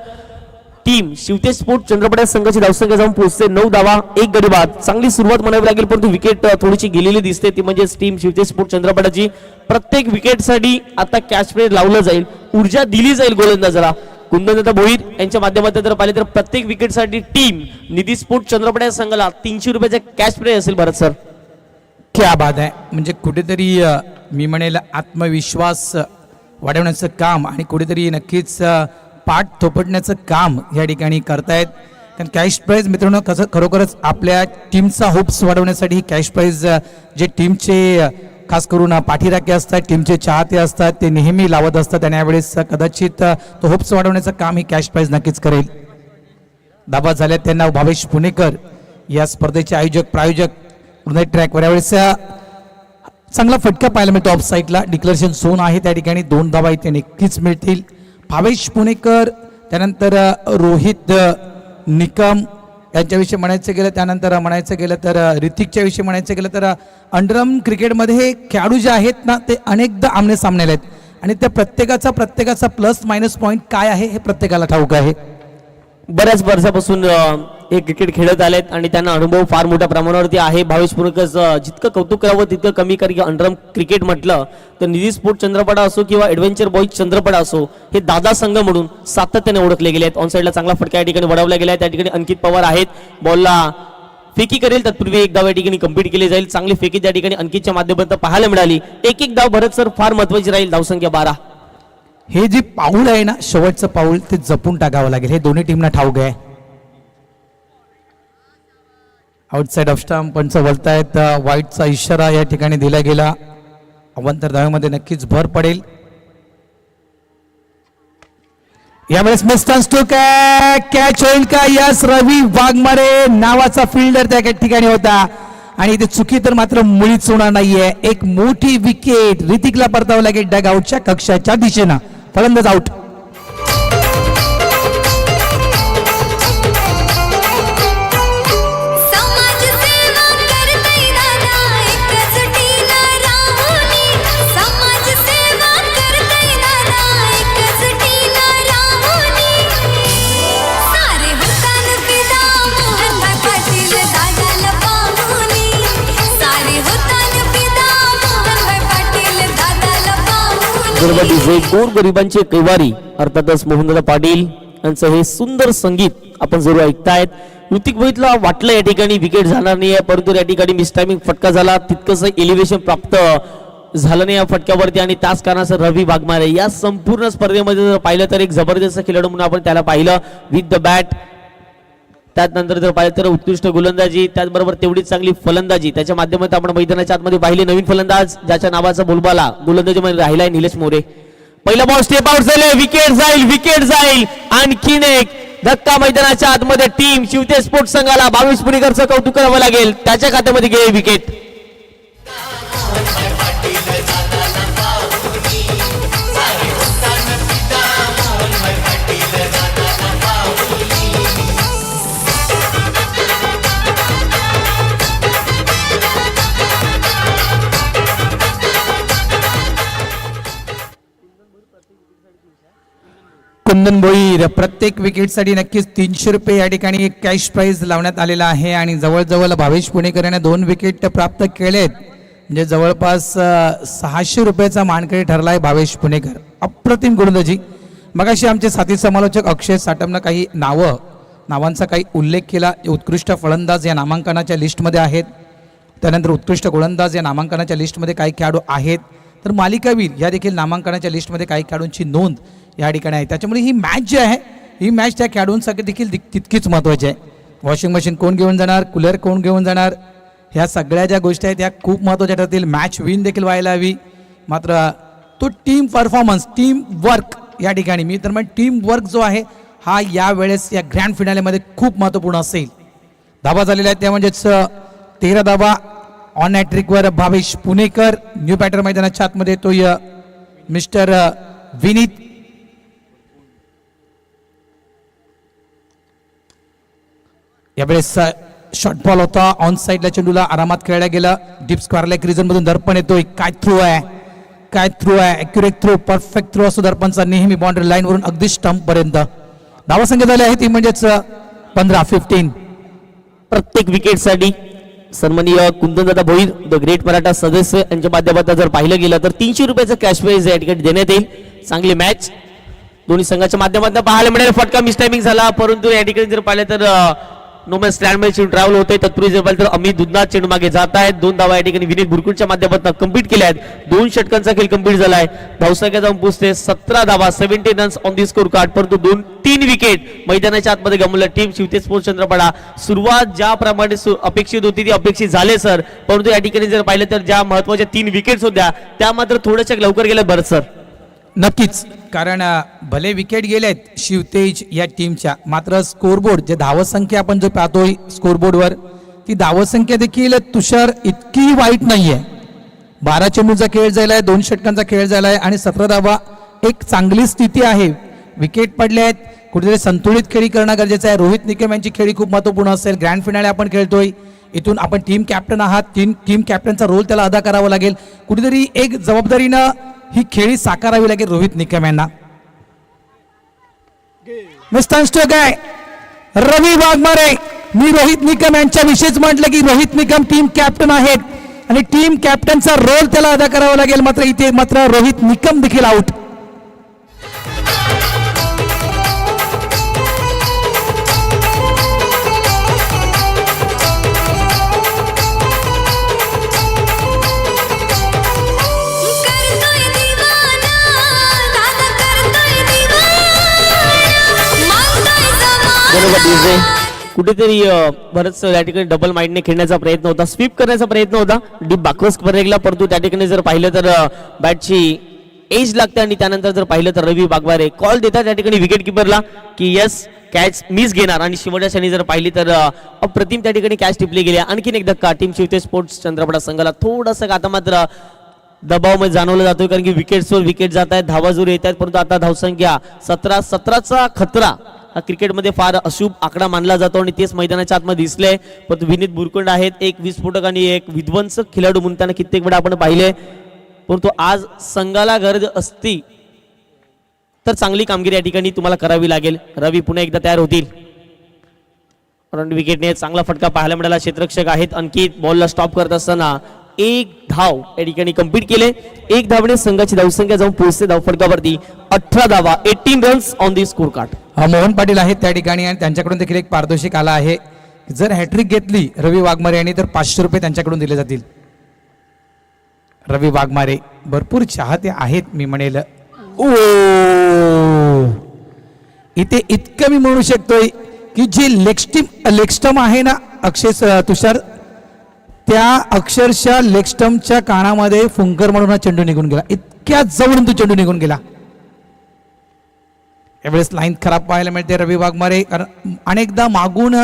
Speaker 7: टीम शिवतेज स्पोर्ट चंद्रपडा संघाची धावसंख्या जाऊन पोहोचते 9 धावा, 1 गडी बाद. चांगली सुरुवात म्हणावी लागेल परंतु विकेट थोडीशी गेलेली दिसते. ती म्हणजे टीम शिवतेज स्पोर्ट चंद्रपडाची. प्रत्येक विकेटसाठी आता कॅच प्राइज लावलं जाईल, ऊर्जा दिली जाईल गोलंदाजाला. कुंदनदादा भोईर यांच्या माध्यमातून जर पाहिले तर प्रत्येक विकेटसाठी टीम निधी स्पोर्ट चंद्रपडा संघाला 300 रुपयाचा कॅच प्राइज असेल. भरत सर
Speaker 4: क्या बात आहे. म्हणजे कुठेतरी मी म्हणेल आत्मविश्वास वाढवण्याचं काम आणि कुठेतरी नक्कीच पाठ थोपटण्याचं काम या ठिकाणी करतायत. कारण कॅश प्राइज मित्रांनो कसं खरोखरच आपल्या टीमचा होप्स वाढवण्यासाठी कॅश प्राइज जे टीमचे खास करून पाठीराखे असतात, टीमचे चाहते असतात, ते नेहमी लावत असतात आणि यावेळेस कदाचित तो होप्स वाढवण्याचं काम ही कॅश प्राइज नक्कीच करेल. दाबा झाल्यात त्यांना भावेश पुणेकर या स्पर्धेचे आयोजक प्रायोजक ट्रॅकवर. यावेळेस चांगला फटका पाहायला मिळतो ऑफ साईडला. डिक्लेरेशन झोन आहे त्या ठिकाणी 2 धावा इथे नक्कीच मिळतील. भावेश पुणेकर त्यानंतर रोहित निकम यांच्याविषयी म्हणायचं गेलं, त्यानंतर म्हणायचं गेलं तर ऋतिकच्या विषयी म्हणायचं गेलं तर अंडरआर्म क्रिकेटमध्ये हे खेळाडू जे आहेत ना ते अनेकदा आमने सामने आहेत आणि त्या प्रत्येकाचा प्लस मायनस पॉईंट काय आहे हे प्रत्येकाला ठाऊक आहे.
Speaker 7: बऱ्याच वर्षापासून हे क्रिकेट खेळत आलेत आणि त्यांना अनुभव फार मोठ्या प्रमाणावरती आहे. भावेश पुणेकर जितकं कौतुक करावं तितकं कमी, कारण की अंडरआर्म क्रिकेट म्हटलं तर निधी स्पोर्ट चंद्रपडा असो किंवा ॲडव्हेंचर बॉईज चंद्रपडा असो हे दादा संघ म्हणून सातत्याने ओळखले गेले आहेत. ऑन साईडला चांगला फटका या ठिकाणी वडवला गेला आहे. त्या ठिकाणी अंकित पवार आहेत, बॉलला फेकी करेल तत्पूर्वी एक धाव या ठिकाणी कंप्लीट केली जाईल. चांगली फेकी त्या ठिकाणी अंकितच्या माध्यमातून पाहायला मिळाली. एक धाव भरत सर फार महत्वाची राहील. धावसंख्या 12.
Speaker 4: हे जे पाऊल आहे ना शेवटचं पाऊल ते जपून टाकावं लागेल, हे दोन्ही टीमना ठाऊक आहे. आउटसाइड ऑफ स्टंप पंच बोलतायत, वाईटचा इशारा या ठिकाणी दिला गेला. अवांतर धावेमध्ये नक्कीच भर पडेल. यावेळेस मिस्टन्स टू कॅच होईल का? यस, रवी वाघमारे नावाचा फिल्डर त्या ठिकाणी होता आणि इथे चुकी तर मात्र मुळीच होणार नाहीये. एक मोठी विकेट ऋतिकला परतावं लागेल डग आउटच्या कक्षाच्या दिशेनं. फलंदाज आउट.
Speaker 7: गोरगरिबांचे कैवारी अर्थातच मोहनदादा पाटील यांचं हे सुंदर संगीत आपण जरूर ऐकतायत. ऋतिक भोईतला वाटलं या ठिकाणी विकेट जाणार नाही आहे, परंतु या ठिकाणी मिस टायमिंग फटका झाला. तितकंसं एलिव्हेशन प्राप्त झालं नाही या फटक्यावरती आणि त्याच कारणासर रवी वाघमारे या संपूर्ण स्पर्धेमध्ये जर पाहिलं तर एक जबरदस्त खेळाडू म्हणून आपण त्याला पाहिलं विथ द बॅट. त्यानंतर जर पाहिलं तर उत्कृष्ट गोलंदाजी, त्याचबरोबर तेवढीच चांगली फलंदाजी त्याच्या माध्यमातून आपण मैदानाच्या आतमध्ये पाहिले. नवीन फलंदाज ज्याच्या नावाचा बोलबाला गोलंदाजीमध्ये राहिलाय निलेश मोरे. पहिला बॉल स्टेप आउट झाले, विकेट जाईल आणखीन एक धक्का मैदानाच्या आतमध्ये. टीम शिवते स्पोर्ट्स संघाला 22 पुणेकरचं कौतुक करावं लागेल, त्याच्या खात्यामध्ये गेले विकेट.
Speaker 4: कुंदन भोईर प्रत्येक विकेटसाठी नक्कीच 300 रुपये या ठिकाणी कॅश प्राइज लावण्यात आलेला आहे आणि जवळजवळ भावेश पुणेकर याने 2 विकेट प्राप्त केलेत. म्हणजे जवळपास 600 रुपयाचा मानकरी ठरला आहे भावेश पुणेकर. अप्रतिम गोलंदाजी. मगाशी आमचे साथी समालोचक अक्षय साटमनं काही नावांचा काही उल्लेख केला. उत्कृष्ट फलंदाज या नामांकनाच्या लिस्टमध्ये आहेत, त्यानंतर उत्कृष्ट गोलंदाज या नामांकनाच्या लिस्टमध्ये काही खेळाडू आहेत, तर मालिकावीर या देखील नामांकनाच्या लिस्टमध्ये काही खेळाडूंची नोंद या ठिकाणी आहे. त्याच्यामुळे ही मॅच जी आहे ही मॅच त्या खेळाडूंसाठी देखील तितकीच महत्त्वाची आहे. वॉशिंग मशीन कोण घेऊन जाणार, कूलर कोण घेऊन जाणार, ह्या सगळ्या ज्या गोष्टी आहेत ह्या खूप महत्त्वाच्या ठरतील. मॅच विन देखील व्हायला हवी, मात्र तो टीम परफॉर्मन्स, टीम वर्क या ठिकाणी मी तर मग टीम वर्क जो आहे हा यावेळेस या ग्रँड फिनालेमध्ये खूप महत्त्वपूर्ण असेल. धाबा झालेल्या आहेत त्या म्हणजेच 13 धाबा ऑन हॅट्रिकवर भावेश पुणेकर. न्यू बॅटर मैदानाच्या आतमध्ये तो मिस्टर विनीत. यावेळेस शॉर्ट बॉल होता, ऑन साईडला चेंडूला आरामात खेळला गेला. डीप स्क्वेअर लेग रिजन मधून दर्पण येतोय. काय थ्रो आहे, ॲक्युरेट थ्रो, परफेक्ट थ्रो असतो दर्पणचा नेहमी बाउंड्री लाईन वरून अगदी स्टंप पर्यंत. धावा संख्या झाली आहे ती म्हणजेच 15-15.
Speaker 7: प्रत्येक विकेटसाठी सन्माननीय कुंदनदादा भोईर द ग्रेट मराठा सदस्य यांच्या माध्यमातून जर पाहिलं गेलं तर 300 रुपयाचं कॅश प्राइज या ठिकाणी देण्यात येईल. चांगली मॅच दोन्ही संघाच्या माध्यमातून पाहायला मिळेल. फटका मिस टायमिंग झाला, परंतु या ठिकाणी जर पाहिलं तर नोमॅन स्टँडमध्ये चेंडू ट्रॅव्हल होतोय. तत्पूर्वी जर पाहिलं तर अमित दुधनाथ चेंडू मागे जात आहेत. 2 धावा या ठिकाणी विनीत बुरकुटच्या माध्यमातून कंप्लीट केल्या आहेत. 2 षटकांचा खेळ कंप्लीट झालाय. धावसंख्या जाऊन पोहोचते 17 धावा, 17 runs on the score card, परंतु 3 विकेट मैदानाच्या आतमध्ये गमवल्या. टीम शिवते स्पोर्ट्स चंद्रपाडा सुरुवात ज्याप्रमाणे अपेक्षित होती ती अपेक्षित झाले सर, परंतु या ठिकाणी जर पाहिलं तर ज्या महत्वाच्या 3 विकेट्स होत्या त्या मात्र थोड्याशा लवकर गेल्या बरं सर.
Speaker 4: नक्कीच, कारण भले विकेट गेलेत शिवतेज या टीमच्या, मात्र स्कोरबोर्ड जे धावसंख्या आपण जो पाहतोय स्कोरबोर्डवर ती धावसंख्या देखील तुषार इतकी वाईट नाहीये. 12 चेंडूचा खेळ झालाय, 2 षटकांचा खेळ झालाय आणि 17 धावा एक चांगली स्थिती आहे. विकेट पडले आहेत, कुठेतरी संतुलित खेळी करणं गरजेचं आहे. रोहित निकम यांची खेळी खूप महत्त्वपूर्ण असेल. ग्रँड फिनाले आपण खेळतोय, इथून आपण टीम कॅप्टन आहात, टीम कॅप्टनचा रोल त्याला अदा करावा लागेल. कुठेतरी एक जबाबदारीनं ही खेळी साकारावी लागेल रोहित निकम यांना. मिस्टर स्ट्रोक आहे रवी वाघमारे. मी रोहित निकम यांच्या विषयीच म्हटलं की रोहित निकम टीम कॅप्टन आहेत आणि टीम कॅप्टनचा रोल त्याला अदा करावा लागेल. मात्र इथे मात्र रोहित निकम देखील आउट.
Speaker 7: कुठेतरी बरंच या ठिकाणी डबल माइंडने खेळण्याचा प्रयत्न होता, स्वीप करण्याचा प्रयत्न होता डीप बॅकवर्स कव्हरेजला, परंतु त्या ठिकाणी जर पाहिलं तर बॅटची एज लागते आणि त्यानंतर जर पाहिलं तर रवी वाघमारे कॉल देतात त्या ठिकाणी विकेट किपरला की यस कॅच मिस घेणार आणि शेवटच्या क्षणी जर पाहिली तर अप्रतिम त्या ठिकाणी कॅच टिपली गेली. आणखीन एक धक्का टीम शिवते स्पोर्ट्स चंद्रपाडा संघाला. थोडंसं आता मात्र दबावमध्ये जाणवलं जातोय कारण की विकेट्सवर विकेट जात आहेत, धावा जोर येत आहेत, परंतु आता धावसंख्या 17-17चा खतरा हा क्रिकेटमध्ये फार अशुभ आकडा मानला जातो आणि तेच मैदानाच्या आतमध्ये दिसले. परंतु विनीत बुरकुंड आहेत एक विस्फोटक आणि एक विध्वंसक खेळाडू म्हणून त्यांना कित्येक वेळा आपण पाहिले, परंतु आज संघाला गरज असती तर चांगली कामगिरी या ठिकाणी तुम्हाला करावी लागेल. रवी पुन्हा एकदा तयार होतील. रन विकेटने चांगला फटका पाहायला मिळाला. क्षेत्ररक्षक आहेत अंकित बॉलला स्टॉप करत असताना 1 धाव या ठिकाणी कंप्लीट केले. 1 धावने संघाची धावसंख्या जाऊन पोहोचते धावफटकावरती 18 धावा, 18 runs on the score card.
Speaker 4: Mohan Patil आहेत त्या ठिकाणी आणि त्यांच्याकडून देखील एक पारितोषिक आला आहे. जर हॅट्रिक घेतली रवी वाघमारे यांनी तर 500 रुपये त्यांच्याकडून दिले जातील. रवी वाघमारे भरपूर चाहते आहेत मी म्हणेल. ओ इथे इतकं मी म्हणू शकतोय की जे लेगस्टम आहे ना तुषार, त्या अक्षरशः लेगस्टमच्या कानामध्ये फुंकर म्हणून हा चेंडू निघून गेला. इतक्या जवळून तो चेंडू निघून गेला. यावेळेस लाईन खराब पाहायला मिळते रवी वाघमारे, कारण अनेकदा मागून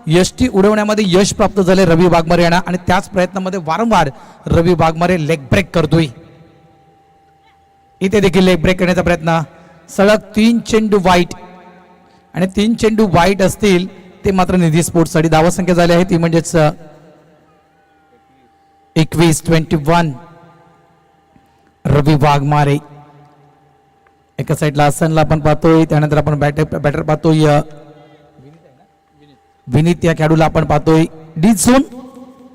Speaker 4: यष्टी उडवण्यामध्ये यश प्राप्त झाले रवी वाघमारे यांना, आणि त्याच प्रयत्नामध्ये वारंवार रवी वाघमारे लेग ब्रेक करतोय. इथे देखील लेग ब्रेक करण्याचा प्रयत्न. सलग 3 चेंडू वाईट, आणि 3 चेंडू वाईट असतील ते मात्र निधी स्पोर्ट्ससाठी. धावसंख्या झाली आहे ती म्हणजेच 21-21. रवी वाघमारे एका साईडला आसनला आपण पाहतोय, त्यानंतर आपण बॅटर पाहतोय विनीत या खेळाडूला आपण पाहतोय. डी झोन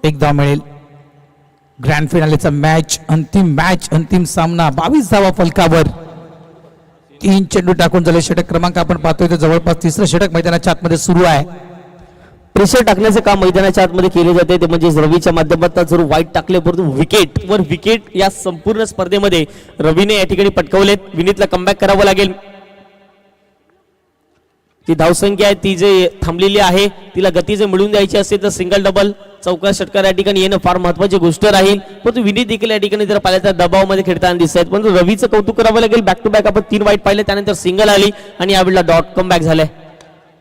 Speaker 4: एकदा मिळेल. ग्रँड फिनालेचा मॅच, अंतिम सामना 22 धावा फलकावर. 3 चेंडू टाकून झाले. षटक क्रमांक आपण पाहतोय तर जवळपास 3रं षटक मैदानाच्या आतमध्ये सुरू आहे.
Speaker 7: प्रेशर टाकण्याचे काम मैदानाच्या आतमध्ये केले जाते, ते म्हणजे रवीच्या माध्यमातून जर वाईट टाकले परंतु विकेट या संपूर्ण स्पर्धेमध्ये रवीने या ठिकाणी पटकावलेत. विनीतला कमबॅक करावं लागेल. ती धावसंख्या आहे ती जे थांबलेली आहे तिला गती जर मिळवून द्यायची असेल तर सिंगल डबल चौका षटकार या ठिकाणी येणं फार महत्वाची गोष्ट राहील. परंतु विनीत देखील या ठिकाणी जर पाहिलं तर दबावामध्ये खेळताना दिसत आहेत. परंतु रवीचं कौतुक करावं लागेल. बॅक टू बॅक आपण 3 वाईट पाहिले, त्यानंतर सिंगल आली आणि यावेळेला डॉट कमबॅक झालाय.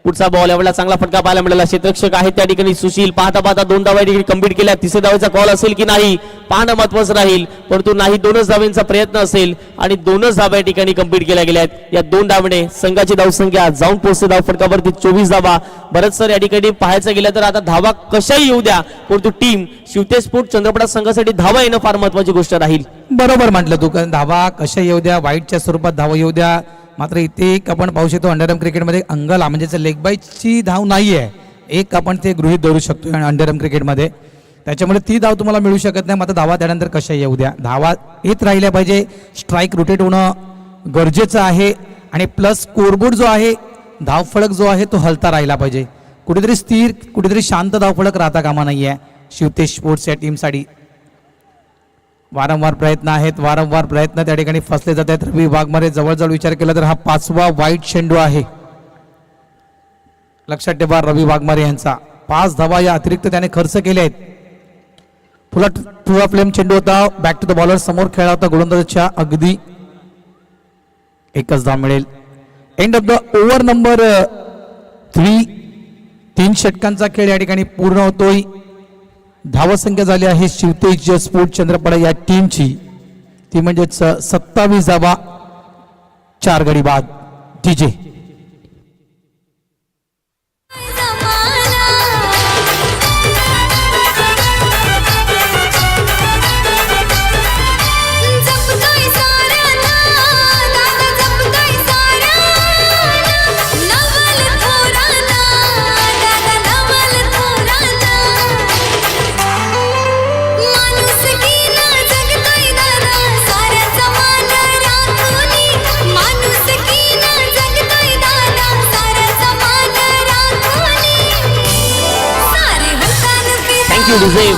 Speaker 7: पुढचा बॉल यावेळेला चांगला फटका पाहायला मिळाला. क्षेत्ररक्षक आहे त्या ठिकाणी सुशील. पाहता 2 धावा ठिकाणी कंप्लीट केल्या. 3ऱ्या धावेचा कॉल असेल की नाही पाहणं महत्वाचं राहील. परंतु नाही, 2च धावांचा प्रयत्न असेल आणि 2च धावा या ठिकाणी कंप्लीट केल्या गेल्या आहेत. या 2 धावणे संघाची धावसंख्या जाऊन पोहोचते धाव फटकावरती 24 धावा. बरंच सर या ठिकाणी पाहायचं गेलं तर आता धावा कशाही येऊ द्या, परंतु टीम शिवते स्पोर्ट चंद्रपडा संघासाठी धावा येणं फार महत्वाची गोष्ट राहील.
Speaker 4: बरोबर म्हटलं तू, धावा कशा येऊ द्या, वाईटच्या स्वरूपात धावा येऊ द्या. मात्र इथे एक आपण पाहू शकतो अंडरआर्म क्रिकेटमध्ये अंगला म्हणजे लेग बाईची धाव नाही आहे, एक आपण ते गृहीत धरू शकतो अंडरआर्म क्रिकेटमध्ये. त्याच्यामुळे ती धाव तुम्हाला मिळू शकत नाही. मात्र धावा त्यानंतर कशा येऊ द्या, धावा येत राहिल्या पाहिजे. स्ट्राईक रोटेट होणं गरजेचं आहे, आणि प्लस स्कोरबोर्ड जो आहे, धावफलक जो आहे तो हलता राहिला पाहिजे. कुठेतरी स्थिर, कुठेतरी शांत धावफलक राहता कामा नाही आहे शिवते स्पोर्ट्स या टीमसाठी. वारंवार प्रयत्न त्या ठिकाणी फसले जात आहेत. रवी वाघमारे जवळजवळ विचार केला तर हा 5वा वाईट चेंडू आहे. लक्षात ठेवा रवी वाघमारे यांचा 5 धावा या अतिरिक्त त्याने खर्च केले आहेत. फुला फ्लेम चेंडू होता. बॅक टू द बॉलर समोर खेळला होता गोलंदाजाच्या अगदी. एकच धाव मिळेल. End of the over number 3. 3 षटकांचा खेळ या ठिकाणी पूर्ण होतोय. धावसंख्या झाली आहे शिवतेज स्पोर्ट चंद्रपडा या टीमची ती म्हणजेच 27 धावा 4 गडी बाद. DJ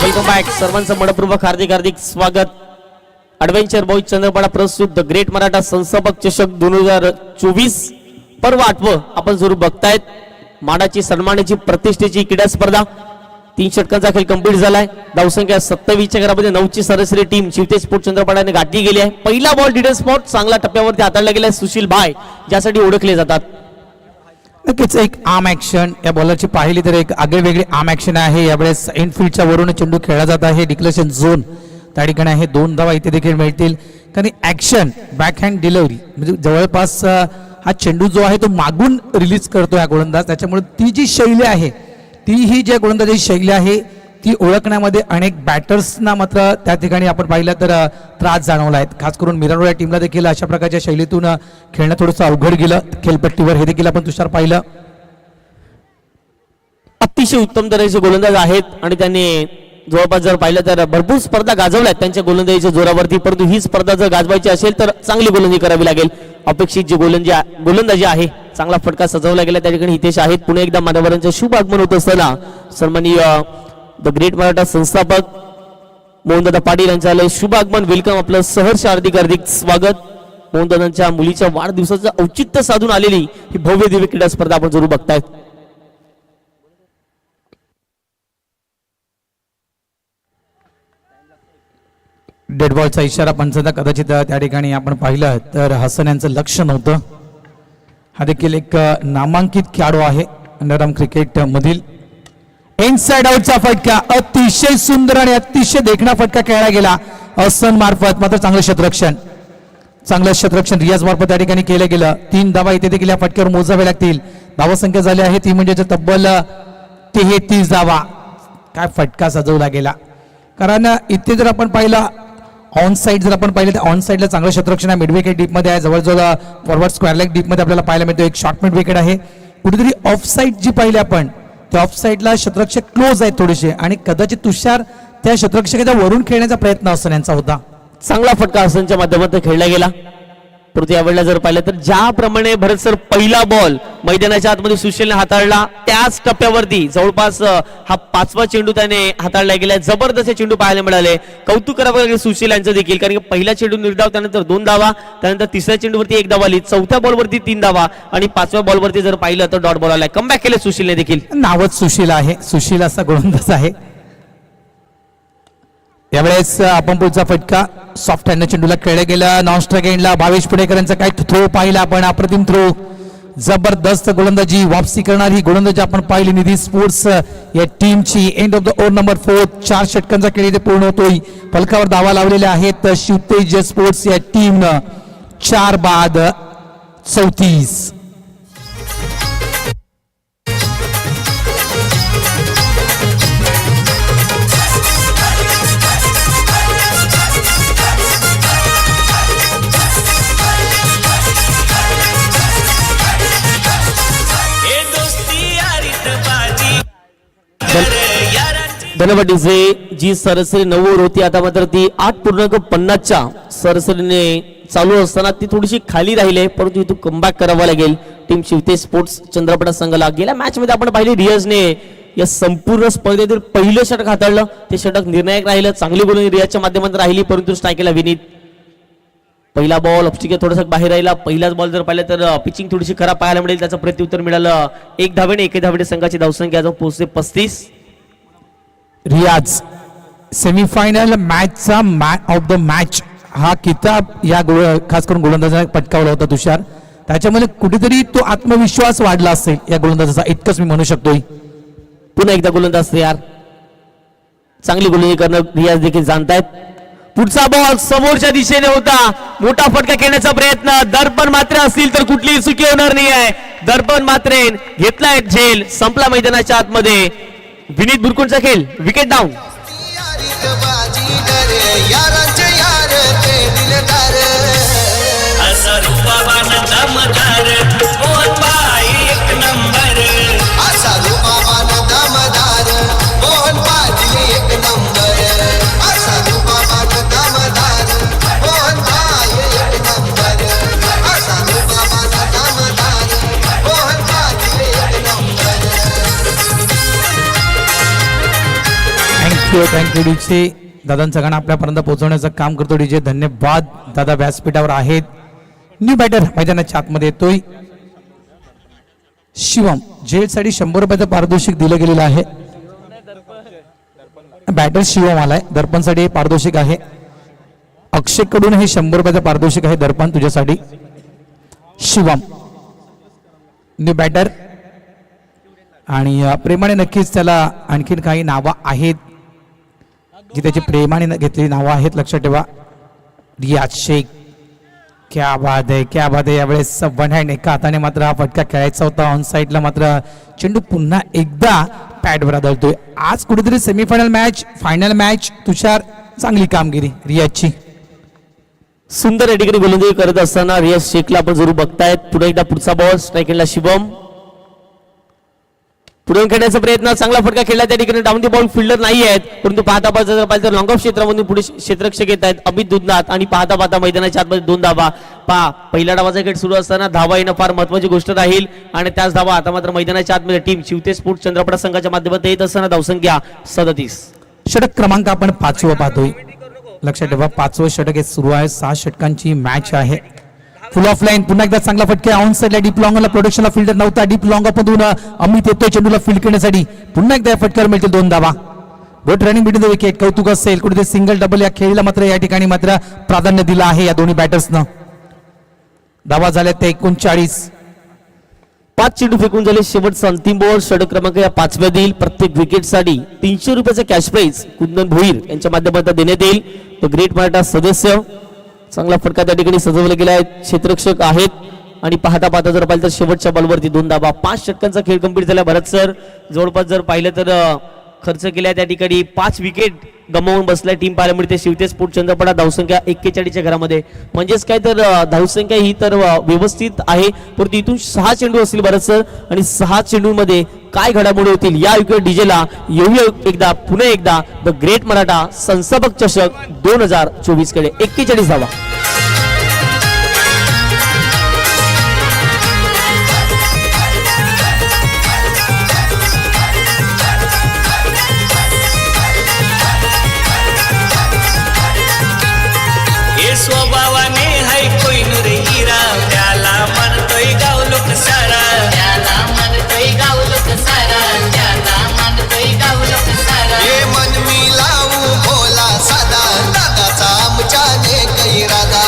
Speaker 7: welcome back. सर्वांचं मनपूर्वक हार्दिक स्वागत. ॲडव्हेंचर बॉईज चंद्रपडा प्रस्तुत द ग्रेट मराठा संस्थापक चषक 2024 पर्व 8 आपण जरूर बघतायत. मानाची सन्मानाची प्रतिष्ठेची क्रीडा स्पर्धा 3 षटकांचा खेळ कंप्लीट झालाय. धावसंख्या 27च्या घरामध्ये 9ची सरासरी टीम शिवते स्पोर्ट चंद्रपडाने गाठली गेली आहे. पहिला बॉल डिटेल स्पॉट चांगला टप्प्यावरती हाताळला गेलाय. सुशील भाई ज्यासाठी ओळखले जातात.
Speaker 4: नक्कीच एक आर्म ऍक्शन या बॉलरची पाहिली तर एक आगळेवेगळी आर्म ऍक्शन आहे. यावेळेस इनफिल्डच्या वरून चेंडू खेळला जात आहे. डिक्लेरेशन झोन त्या ठिकाणी आहे. 2 धावा इथे देखील मिळतील. कारण ऍक्शन बॅकहँड डिलिव्हरी म्हणजे जवळपास हा चेंडू जो आहे तो मागून रिलीज करतो हा गोलंदाज. त्याच्यामुळे ती जी शैली आहे, ती ही ज्या गोलंदाजी शैली आहे ती ओळखण्यामध्ये अनेक बॅटर्सना मात्र त्या ठिकाणी आपण पाहिलं तर त्रास जाणवला आहे. खास करून मिरानो या टीमला देखील अशा प्रकारच्या शैलीतून खेळणं थोडंसं अवघड गेलं खेळपट्टीवर. हे देखील आपण तुषार पाहिलं.
Speaker 7: अतिशय उत्तम दर्जाचे गोलंदाज आहेत आणि त्यांनी जवळपास जर पाहिलं तर भरपूर स्पर्धा गाजवल्यात त्यांच्या गोलंदाजीच्या जोरावरती. परंतु ही स्पर्धा जर गाजवायची असेल तर चांगली गोलंदाजी करावी लागेल. अपेक्षित जी गोलंदाजी आहे, चांगला फटका सजवला गेला त्या ठिकाणी हितेश आहेत. पुन्हा एकदा मान्यवरांचे शुभ आगमन होत असताना सन्माननीय द ग्रेट मराठा संस्थापक मोहनदादा पाटील यांचं आलंय शुभ आगमन. वेलकम, आपलं सहर्ष हार्दिक हार्दिक स्वागत. मोहनदादांच्या मुलीच्या वाढदिवसाचं औचित्य साधून आलेली ही भव्य दिव्य क्रीडा स्पर्धा आपण जरूर बघतायत.
Speaker 4: डेड बॉलचा इशारा पंचदा कदाचित त्या ठिकाणी आपण पाहिलं तर हसन यांचं लक्ष नव्हतं. हा देखील एक नामांकित खेळाडू आहे अंडरआर्म क्रिकेट मधील. इनसाइड आउटचा फटका अतिशय सुंदर आणि अतिशय देखणा फटका खेळला गेला हसन मार्फत. मात्र चांगलं क्षेत्ररक्षण रियाज मार्फत त्या ठिकाणी केलं गेलं. 3 धावा इथे देखील या फटक्यावर मोजावे लागतील. धावा संख्या झाली आहे ती म्हणजे तब्बल 33 धावा. काय फटका सजवला गेला, कारण इथे जर आपण पाहिलं ऑन साईड जर आपण पाहिलं तर ऑन साईडला चांगलं क्षेत्ररक्षण आहे. मिड विकेट डीप मध्ये आहे, जवळजवळ फॉरवर्ड स्क्वेअर लेग डीप मध्ये आपल्याला पाहायला मिळतो. एक शॉर्ट मिड विकेट आहे. कुठेतरी ऑफ साईड जी पाहिली आपण त्या ऑफ साईडला क्षेत्ररक्षक क्लोज आहेत थोडेसे आणि कदाचित तुषार त्या क्षेत्ररक्षकाच्या वरून खेळण्याचा प्रयत्न असं यांचा होता.
Speaker 7: चांगला फटका हसनच्या माध्यमातून खेळला गेला. परंतु यावेळेला जर पाहिलं तर ज्याप्रमाणे भरत सर पहिला बॉल मैदानाच्या आतमध्ये सुशीलने हाताळला त्याच टप्प्यावरती जवळपास हा 5वा चेंडू त्याने हाताळला गेला. जबरदस्त चेंडू पाहायला मिळाले. कौतुक करावं लागेल सुशील यांचं देखील, कारण की पहिला चेंडू निर्धाव, त्यानंतर 2 धावा, त्यानंतर तिसऱ्या चेंडूवरती 1 धावा आली, 4थ्या बॉलवरती 3 धावा आणि 5व्या बॉलवरती जर पाहिलं तर डॉट बॉल आलाय. कमबॅक केले सुशीलने देखील.
Speaker 4: नावच सुशील आहे, सुशील असा गोलंदाज आहे. यावेळेस आपण पुढचा फटका सॉफ्ट हँड चेंडूला खेळला गेला. नॉन स्ट्राइक एंडला भावेश पुणेकरांचा काय थ्रो पाहिला आपण, अप्रतिम थ्रो. जबरदस्त गोलंदाजी, वापसी करणारी गोलंदाजी आपण पाहिली निधी स्पोर्ट्स या टीमची. End of the over number 4. 4 षटकांचा खेळ इथे पूर्ण होतोय. फलकावर धावा लावलेल्या आहेत शिवतेज स्पोर्ट्स या टीमनं. 4 बाद 34.
Speaker 7: धनवटीचे जी सरासरी 9 ओव्हर होती आता मात्र ती 8.50च्या सरासरीने चालू असताना ती थोडीशी खाली राहिली, परंतु इथून कमबॅक करावा लागेल टीम शिवते स्पोर्ट्स चंद्रपडा संघाला. गेल्या मॅच मध्ये आपण पाहिले रियाजने या संपूर्ण स्पर्धेतील पहिलं षटक हाताळलं. ते षटक निर्णायक राहिलं. चांगली गोलंदाजी रियाजच्या माध्यमातून राहिली, परंतु स्ट्राईकला विनीत. पहिला बॉल ऑफस्टिक थोडासा बाहेर राहिला. पहिलाच बॉल जर पाहिलं तर पिचिंग थोडीशी खराब पाहायला मिळेल. त्याचं प्रत्युत्तर मिळालं 1 धावेने. 1 धावेने संघाची धावसंख्या पोहोचते 35.
Speaker 4: रियाज सेमीफायनल मॅचचा मॅन ऑफ द मॅच हा किताब या खास करून गोलंदाजाने पटकावला होता तुषार. त्याच्यामध्ये कुठेतरी तो आत्मविश्वास वाढला असेल या गोलंदाजाचा, इतकंच मी म्हणू शकतोय.
Speaker 7: पुन्हा एकदा गोलंदाज तयार. चांगली गोलंदाजी करणं रियाज देखील जाणतायत. पुढचा बॉल समोरच्या दिशेने होता. मोठा फटका खेळण्याचा प्रयत्न. दर्पण मात्र असतील तर कुठलीही चुकी होणार नाही आहे. दर्पण मात्रे घेतलाय झेल. संपला मैदानाच्या आतमध्ये. विनीत बुरकुंडचा खेळ. Wicket down.
Speaker 2: यारांचे यार ते दिलदार असा रूपावान दमदार मोहनबाई 1 नंबर. असा रूपावान दमदार मोहनबाई 1 नंबर. असा रूपावान दमदार मोहनबाई 1 नंबर. असा रूपावान दमदार मोहनबाई 1 नंबर.
Speaker 4: Thank you DJ. दादांचं गाणं आपल्यापर्यंत पोहोचवण्याचं काम करतो डीजे. धन्यवाद दादा. व्यासपीठावर आहेत. न्यू बॅटर मैदानाच्या आतमध्ये येतोय शिवम. जेलसाठी 100 रुपयाचं पारितोषिक दिलं गेलेलं आहे. बॅटर शिवम आलाय. दर्पणसाठी पारितोषिक आहे. अक्षय कडून हे 100 रुपयाचं पारितोषिक आहे. दर्पण तुझ्यासाठी शिवम. न्यू बॅटर आणि प्रेमाने नक्कीच त्याला आणखीन काही नावं आहेत जी त्याची प्रेमाने घेतलेली नावं आहेत. लक्षात ठेवा. रियाज शेख. क्या बात आहे, क्या बात आहे. यावेळेस 1 हँड एका हाताने मात्र हा फटका खेळायचा होता. ऑन साईडला मात्र चेंडू पुन्हा एकदा पॅडवर आदळतोय. आज कुठेतरी सेमीफायनल मॅच, फायनल मॅच. तुषार चांगली कामगिरी रियाजची.
Speaker 7: सुंदर या ठिकाणी गोलंदाजी करत असताना रियाज शेखला आपण जरूर बघतायत. पुन्हा एकदा पुढचा बॉल स्ट्राईकला शिवम. पुढे खेळण्याचा प्रयत्न. चांगला फटका खेळला त्या ठिकाणी. डाऊन दी बॉल फिल्डर नाही आहेत, परंतु पाहता पाहता जर पाहिलं तर लॉंग ऑफ क्षेत्रामधून पुढे क्षेत्ररक्षक येत आहेत अमित दुधनाथ आणि पाहता पाहता मैदानाच्या आतमध्ये 2 धावा. पहिल्या डावाचा खेळ सुरू असताना धावा येणं फार महत्वाची गोष्ट राहील आणि त्याच धावा आता मात्र मैदानाच्या आतमध्ये टीम शिवते स्पोर्ट्स चंद्रपडा संघाच्या माध्यमातून येत असताना धावसंख्या 37.
Speaker 4: षटक क्रमांक आपण 5वं पाहतोय. लक्षात ठेवा 5वं षटक हे सुरू आहे. 6 षटकांची मॅच आहे. फुल ऑफ लाईन पुन्हा एकदा चांगला फटका ऑन साईडला डीप लॉंगला प्रोडक्शनला फिल्डर नव्हता. डीप लॉंग मधून अमित येतोय चेंडूला फील्ड करण्यासाठी. पुन्हा एकदा फटकार मिळतील 2 धावा. Good running between the wicket. कौतुक असेल कुठे सिंगल डबल या खेळीला मात्र या ठिकाणी मात्र प्राधान्य दिलं आहे या दोन्ही बॅटर्सनं. धावा झाल्या ते 39.
Speaker 7: 5 चेंडू फेकून झाले. शेवटचा अंतिम बॉल. षटक क्रमांक या 5व्या देईल. प्रत्येक विकेटसाठी 300 रुपयाचा कॅश प्राइज कुंदन भोईर यांच्या माध्यमातून देण्यात येईल. तो ग्रेट मराठा सदस्य चांगला फटका त्या ठिकाणी सजवला गेला आहे. क्षेत्ररक्षक आहेत आणि पाहता पाहता जर पाहिलं तर शेवटच्या बॉलवरती 2 धावा. 5 षटकांचा खेळ कंप्लीट झाला. भरत सर जवळपास जर पाहिलं तर खर्च केला त्या ठिकाणी 5 विकेट गमावून बसलाय टीम पाहायला मिळते. शिवते स्पोर्ट चंद्रपडा धावसंख्या 41च्या घरामध्ये. म्हणजेच काय तर धावसंख्या ही तर व्यवस्थित आहे. परंतु इथून 6 चेंडू असतील भरत सर आणि 6 चेंडूमध्ये काय घडामोडी होतील या विकेट डीजेला येऊया एकदा पुन्हा एकदा द ग्रेट मराठा संस्थापक चषक 2024 कडे. 41 धावा.
Speaker 2: स्वभावाने हाय कोयनूर हिरा त्याला म्हणतोय गाव लोक सारा त्याला म्हणतोय गाव लोक सारा त्याला म्हणतोय गाव लोक सारा हे मन मी लावू भोला साधा दादाचा आमच्याने काही राधा.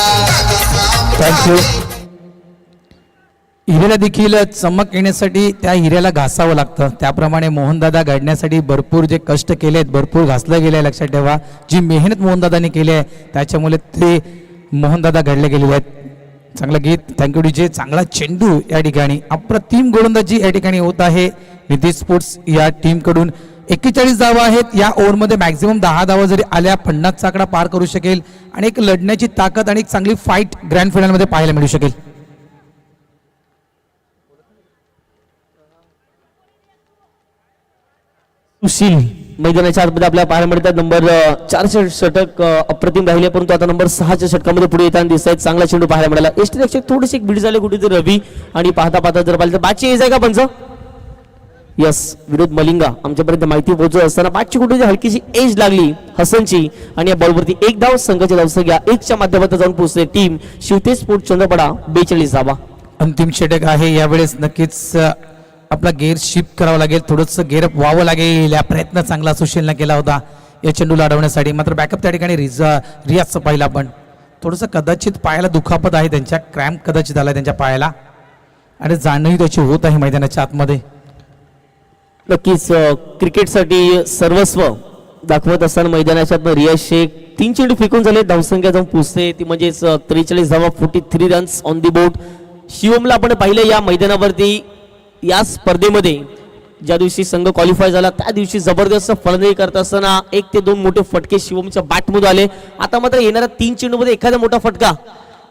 Speaker 4: थँक्यू. हिऱ्याला देखील चमक येण्यासाठी त्या हिऱ्याला घासावं लागतं. त्याप्रमाणे मोहनदादा घडण्यासाठी भरपूर जे कष्ट केले आहेत भरपूर घासलं गेलं आहे. लक्षात ठेवा जी मेहनत मोहनदादाने केली आहे त्याच्यामुळे ते मोहनदादा घडले गेलेले आहेत. चांगलं गीत. Thank you DJ. चांगला चेंडू या ठिकाणी अप्रतिम गोलंदाजी या ठिकाणी होत आहे नितीश स्पोर्ट्स या टीम कडून. 41 धावा आहेत. या ओव्हरमध्ये मॅक्झिमम 10 धावा जरी आल्या 50चा आकडा पार करू शकेल आणि एक लढण्याची ताकद आणि एक चांगली फाईट ग्रँड फायनलमध्ये पाहायला मिळू शकेल.
Speaker 7: सुशील मैदानाच्या आतमध्ये आपल्याला पाहायला मिळतात. नंबर 4चे षटक अप्रतिम राहिले परंतु आता नंबर 6च्या षटकामध्ये पुढे येताना दिसत आहेत. चांगला चेंडू पाहायला मिळाला. एसटी रक्षक थोडीशी एक बीड झाले कुठेतरी रवी आणि पाहता पाहता जर पाहिलं तर बाची एज आहे का पंच. यस विनोद मलिंगा आमच्यापर्यंत माहिती पोहोचत असताना बाची कुठेतरी हलकीशी एज लागली हसनची आणि या बॉलवरती 1 धाव. संघाची धावसंख्या 1च्या माध्यमातून जाऊन पोहोचले. टीम शिवते स्पोर्ट चंद्रपडा 42 धावा.
Speaker 4: अंतिम षटक आहे. यावेळेस नक्कीच आपला गेअर शिफ्ट करावं लागेल. थोडंसं गेअर अप व्हावं लागेल. या प्रयत्न चांगला सुशीलनं केला होता या चेंडूला अडवण्यासाठी. मात्र बॅकअप त्या ठिकाणी रियाजचं पाहिलं आपण. थोडंसं कदाचित पायाला दुखापत आहे त्यांच्या. क्रॅम्प कदाचित आला त्यांच्या पायाला आणि जाणंही त्याची होत आहे मैदानाच्या आतमध्ये.
Speaker 7: नक्कीच क्रिकेटसाठी सर्वस्व दाखवत असताना मैदानाच्या रियाज शेख 3 चेंडू फेकून झाले. धावसंख्या जाऊन पोहोचते ती म्हणजेच 43 धावा. 43 रन्स ऑन दी बोर्ड. शिवमला आपण पाहिलं या मैदानावरती या स्पर्धेमध्ये ज्या दिवशी संघ क्वालिफाय झाला त्या दिवशी जबरदस्त फलंदाजी करत असताना 1 ते 2 मोठे फटके शिवमच्या बॅटमधून आले. आता मात्र येणाऱ्या 3 चेंडूमध्ये एखादा मोठा फटका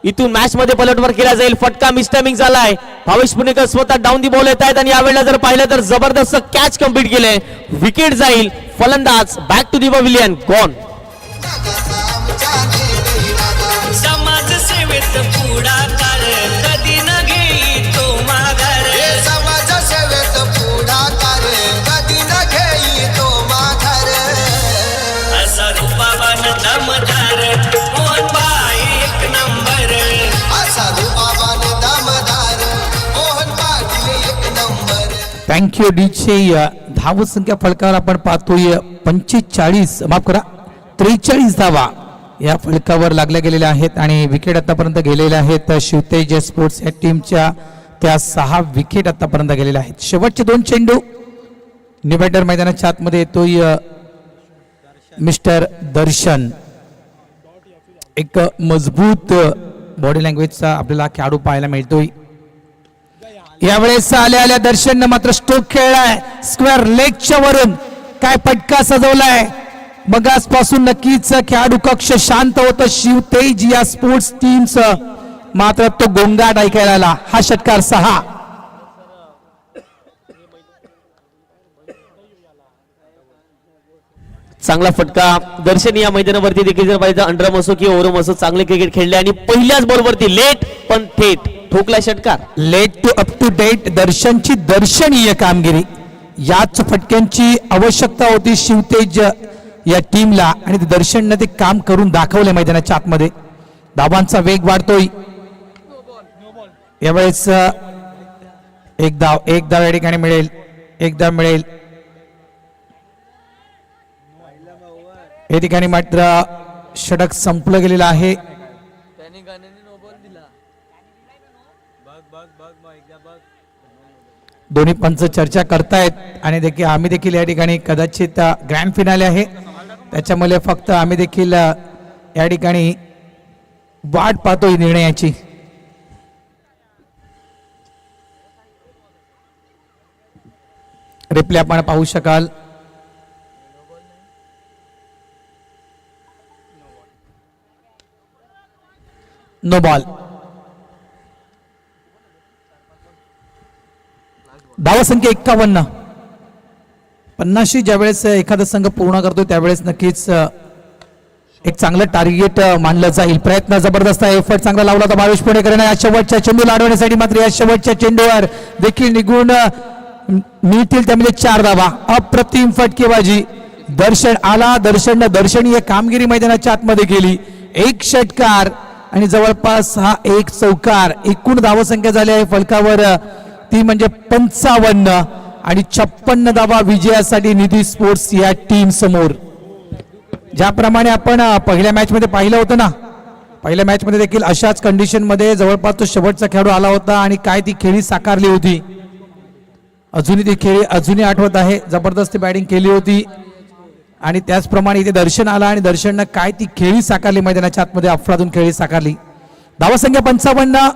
Speaker 7: इथून मॅच मध्ये पलटवार केला जाईल. फटका मिसटायमिंग झालाय. भावेश पुणेकर स्वतः डाऊन दी बॉल येत आहेत आणि यावेळेला जर पाहिलं तर जबरदस्त कॅच कंप्लीट केलंय. विकेट जाईल. फलंदाज back to the pavilion gone.
Speaker 2: समाजसेवेत पुढाकार कधी न घेई तो माघार समाजसेवेत पुढाकार कधी न घेई तो माघार असा रूपावान दमदार मोहनबाई 1 नंबर असा रूपावान दमदार मोहनबाई 1 नंबर.
Speaker 4: Thank you DJ. धावसंख्या फलकावर आपण पाहतोय 45 माफ करा 43 धावा या फलकावर लागल्या गेलेल्या आहेत आणि विकेट आतापर्यंत गेलेल्या आहेत. शिवतेज स्पोर्ट्स या टीमच्या त्या 6 विकेट आतापर्यंत गेलेल्या आहेत. शेवटचे 2 चेंडू निबॅटर मैदानाच्या आतमध्ये येतोय मिस्टर दर्शन. एक मजबूत बॉडी लँग्वेजचा आपल्याला खेळाडू पाहायला मिळतोय. यावेळेस आल्या दर्शननं मात्र स्ट्रोक खेळलाय स्क्वेअर लेगच्या वरून. काय फटका सजवलाय. मग आजपासून नक्कीच खेळाडू कक्ष शांत होतं शिवतेज या स्पोर्ट्स टीमच. मात्र तो गोंगाट ऐकायला आला. हा षटकार 6.
Speaker 7: चांगला फटका दर्शन या मैदानावरती देखील जर पाहिजे अंडरम असो किंवा ओरम असो चांगले क्रिकेट खेळले आणि पहिल्याच बॉलवरती लेट पण थेट ठोकला षटकार.
Speaker 4: Late to up to date दर्शनची दर्शनीय कामगिरी. याच फटक्यांची आवश्यकता होती शिवतेज या टीमला आणि ते दर्शननं ते काम करून दाखवले मैदानाच्या आतमध्ये. धावांचा वेग वाढतोय यावेळेस. एक धाव या ठिकाणी मिळेल, एक धाव मिळेल या ठिकाणी. मात्र षटक संपलं गेलेलं आहे. दोन्ही पंच चर्चा करतायत आणि देखील आम्ही देखील या ठिकाणी कदाचित ग्रँड फिनाले आहे त्याच्यामुळे फक्त आम्ही देखील या ठिकाणी वाट पाहतोय निर्णयाची. रिप्ले आपण पाहू शकाल. No ball. धावसंख्या 51. 50 ज्यावेळेस एखादा संघ पूर्ण करतो त्यावेळेस नक्कीच एक चांगलं टार्गेट मानलं जाईल. प्रयत्न जबरदस्त आहे, एफर्ट चांगला लावला होता भावेश पुणेकरांनी या शेवटच्या चेंडू लाडवण्यासाठी. मात्र या शेवटच्या चेंडूवर देखील निघून मिळतील त्यामध्ये 4 धावा. अप्रतिम फटकेबाजी. दर्शन आला, दर्शनीय कामगिरी मैदानाच्या आतमध्ये केली. एक षटकार आणि जवळपास हा एक चौकार. एकूण धावसंख्या झाली आहे फलकावर ती म्हणजे 55 आणि 56 धावा विजयासाठी निधी स्पोर्ट्स या टीम समोर. ज्याप्रमाणे आपण पहिल्या मॅच मध्ये पाहिलं होतं ना, पहिल्या मॅच मध्ये देखील अशाच कंडिशन मध्ये जवळपास तो शेवटचा खेळाडू आला होता आणि काय ती खेळी साकारली होती. अजूनही ती खेळी अजूनही आठवत आहे. जबरदस्त बॅटिंग केली होती आणि त्याचप्रमाणे इथे दर्शन आला आणि दर्शननं काय ती खेळी साकारली मैदानाच्या आतमध्ये. अफलातून खेळी साकारली. धावसंख्या 55,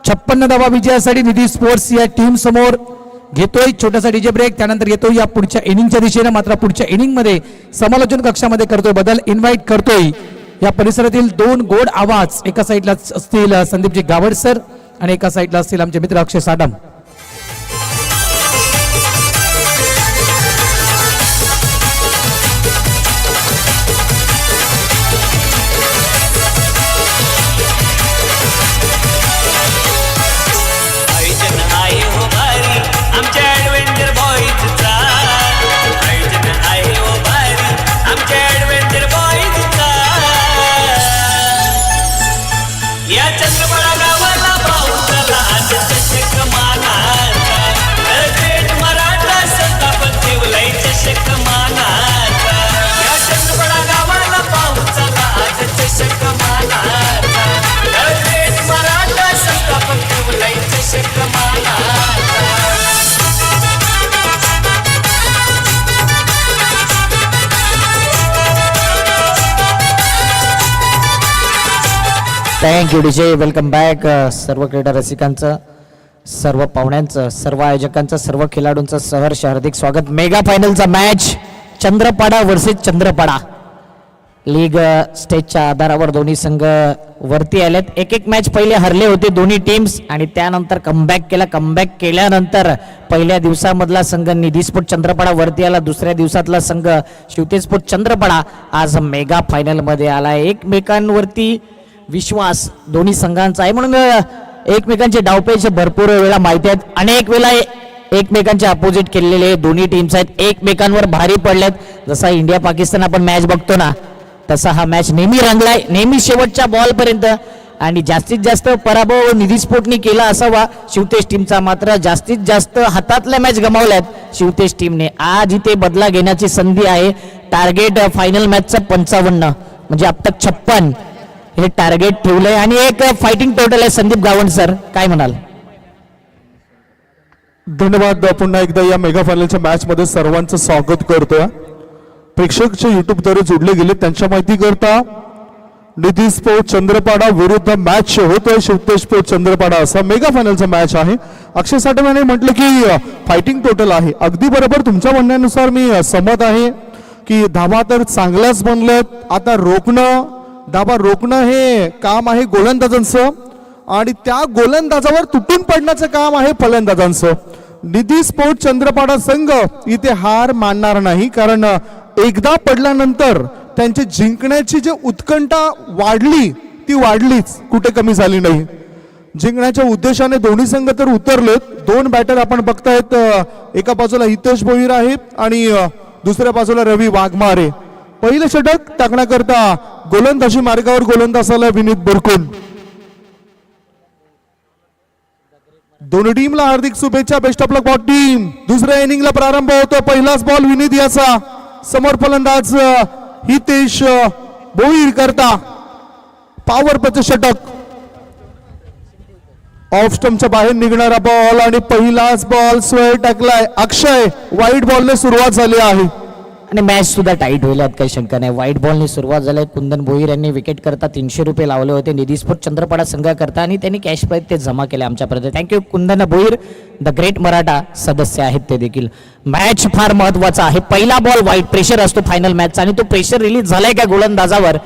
Speaker 4: 56 धावा विजयासाठी निधी स्पोर्ट्स या टीम समोर. घेतोय छोटासा डीजे ब्रेक, त्यानंतर येतोय या पुढच्या इनिंगच्या दिशेने. मात्र पुढच्या इनिंग मध्ये समालोचन कक्षामध्ये करतोय बदल, इन्व्हाइट करतोय या परिसरातील 2 गोड आवाज. एका साईडला असतील संदीपजी गावड सर आणि एका साईडला असतील आमचे मित्र Akshay Sadam.
Speaker 1: Thank you DJ. Welcome back. सर्व क्रीडा रसिकांचं, सर्व पाहुण्यांचं, सर्व आयोजकांचं, सर्व खेळाडूंचं सहर्ष हार्दिक स्वागत. मेगा फायनलचा match Chandrapada versus Chandrapada. League स्टेजच्या आधारावर दोन्ही संघ वरती आलेत. एक मॅच पहिले हरले होते दोन्ही टीम्स आणि त्यानंतर कमबॅक केला. कमबॅक केल्यानंतर पहिल्या दिवसामधला संघ निधी स्पोर्ट चंद्रपाडा वरती आला. दुसऱ्या दिवसातला संघ शिवतेज स्पोर्ट चंद्रपाडा आज मेगा फायनल मध्ये आला. एकमेकांवरती विश्वास दोन्ही संघांचा आहे म्हणून एकमेकांचे डावपेच भरपूर वेळा माहिती आहेत. अनेक वेळा एकमेकांचे अपोजिट केलेले दोन्ही टीम्स आहेत. एकमेकांवर भारी पडल्यात. जसा इंडिया पाकिस्तान आपण मॅच बघतो ना तसा हा मॅच नेहमी रंगलाय, नेहमी शेवटच्या बॉल पर्यंत. आणि जास्तीत जास्त पराभव निधी स्पोर्टनी केला असावा शिवतेज टीमचा. मात्र जास्तीत जास्त हातातल्या मॅच गमावल्यात शिवतेज टीमने. आज इथे बदला घेण्याची संधी आहे. टार्गेट फायनल मॅचचं 55 म्हणजे अब तक 56 हे टार्गेट ठेवलंय आणि एक फायटिंग टोटल आहे. संदीप गावंड सर काय म्हणाल?
Speaker 3: धन्यवाद. पुन्हा एकदा या मेगा फायनलच्या मॅच मध्ये सर्वांचं स्वागत करतोय. प्रेक्षक जे युट्यूबद्वारे जोडले गेले त्यांच्या माहिती करता निधी स्पोर्ट चंद्रपाडा विरुद्ध मॅच होतोय शिवतेज स्पोर्ट चंद्रपाडा असा मेगा फायनलचा मॅच आहे. अक्षय साठम यांनी म्हटलं की फायटिंग टोटल आहे. अगदी बरोबर, तुमच्या म्हणण्यानुसार मी सहमत आहे की धावा तर चांगल्याच बनल्यात. आता धावा रोखणं हे काम आहे गोलंदाजांचं आणि त्या गोलंदाजावर तुटून पडण्याचं काम आहे फलंदाजांचं. निधी स्पोर्ट चंद्रपाडा संघ इथे हार मानणार नाही, कारण एकदा पडल्यानंतर त्यांची जिंकण्याची जी उत्कंठा वाढली ती वाढलीच, कुठे कमी झाली नाही. जिंकण्याच्या उद्देशाने दोन्ही संघ तर उतरलेत. 2 बॅटर आपण बघतायत. एका बाजूला हितेश भोईर आहेत आणि दुसऱ्या बाजूला रवी वाघमारे. पहिले षटक टाकण्याकरता गोलंदाजी मार्गावर गोलंदाजाला विनीत बोरकुन. दोन्ही टीमला हार्दिक शुभेच्छा. Best of luck for team. दुसऱ्या इनिंगला प्रारंभ होतो. पहिलाच बॉल विनीत याचा. समोर फलंदाज हितेश भोईर करता पॉवर प्लेचं षटक. ऑफ स्टंपच्या बाहेर निघणारा बॉल आणि पहिलाच बॉल स्क्वेअर टाकलाय अक्षय. वाईट बॉलने सुरुवात झाली आहे
Speaker 1: आणि मॅच सुद्धा टाईट होईल यात काही शंका नाही. व्हाईट बॉलने सुरुवात झाली. कुंदन भोईर यांनी विकेट करता 300 रुपये लावले होते निधी स्पोर्ट चंद्रपाडा संघाकरता आणि त्यांनी कॅश प्राईज ते जमा केले आमच्यापर्यंत. Thank you Kundan Bhoir, the great Maratha सदस्य आहेत ते देखील. मॅच फार महत्वाचा आहे. पहिला बॉल वाईट प्रेशर असतो फायनल मॅचचा आणि तो प्रेशर रिलीज झालाय का गोलंदाजावर.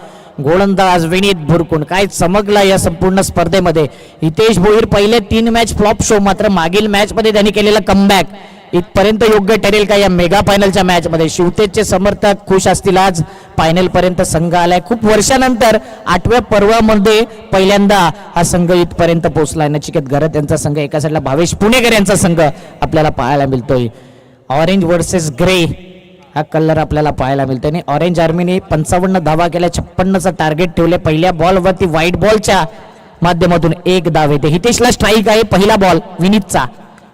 Speaker 1: गोलंदाज विनीत भुरकुण काय चमकला या संपूर्ण स्पर्धेमध्ये. हितेश भोईर पहिले 3 मॅच फ्लॉप शो, मात्र मागील मॅच मध्ये त्यांनी केलेला कमबॅक इथपर्यंत योग्य ठरेल का या मेगा फायनलच्या मॅच मध्ये. शिवतेजचे समर्थक खुश असतील. आज फायनल पर्यंत संघ आलाय. खूप वर्षानंतर 8व्या पर्वामध्ये पहिल्यांदा हा संघ इथपर्यंत पोहोचलाय. नचिकेत घरत यांचा संघ, एका साईडला भावेश पुणेकर यांचा संघ आपल्याला पाहायला मिळतोय. ऑरेंज वर्सेस ग्रे हा कलर आपल्याला पाहायला मिळतोय. आणि ऑरेंज आर्मीने 55 धावा केल्या, 56चा टार्गेट ठेवले. पहिल्या बॉलवरती व्हाईट बॉलच्या माध्यमातून 1 धाव येते. हितेशला स्ट्राईक आहे. पहिला बॉल विनीतचा.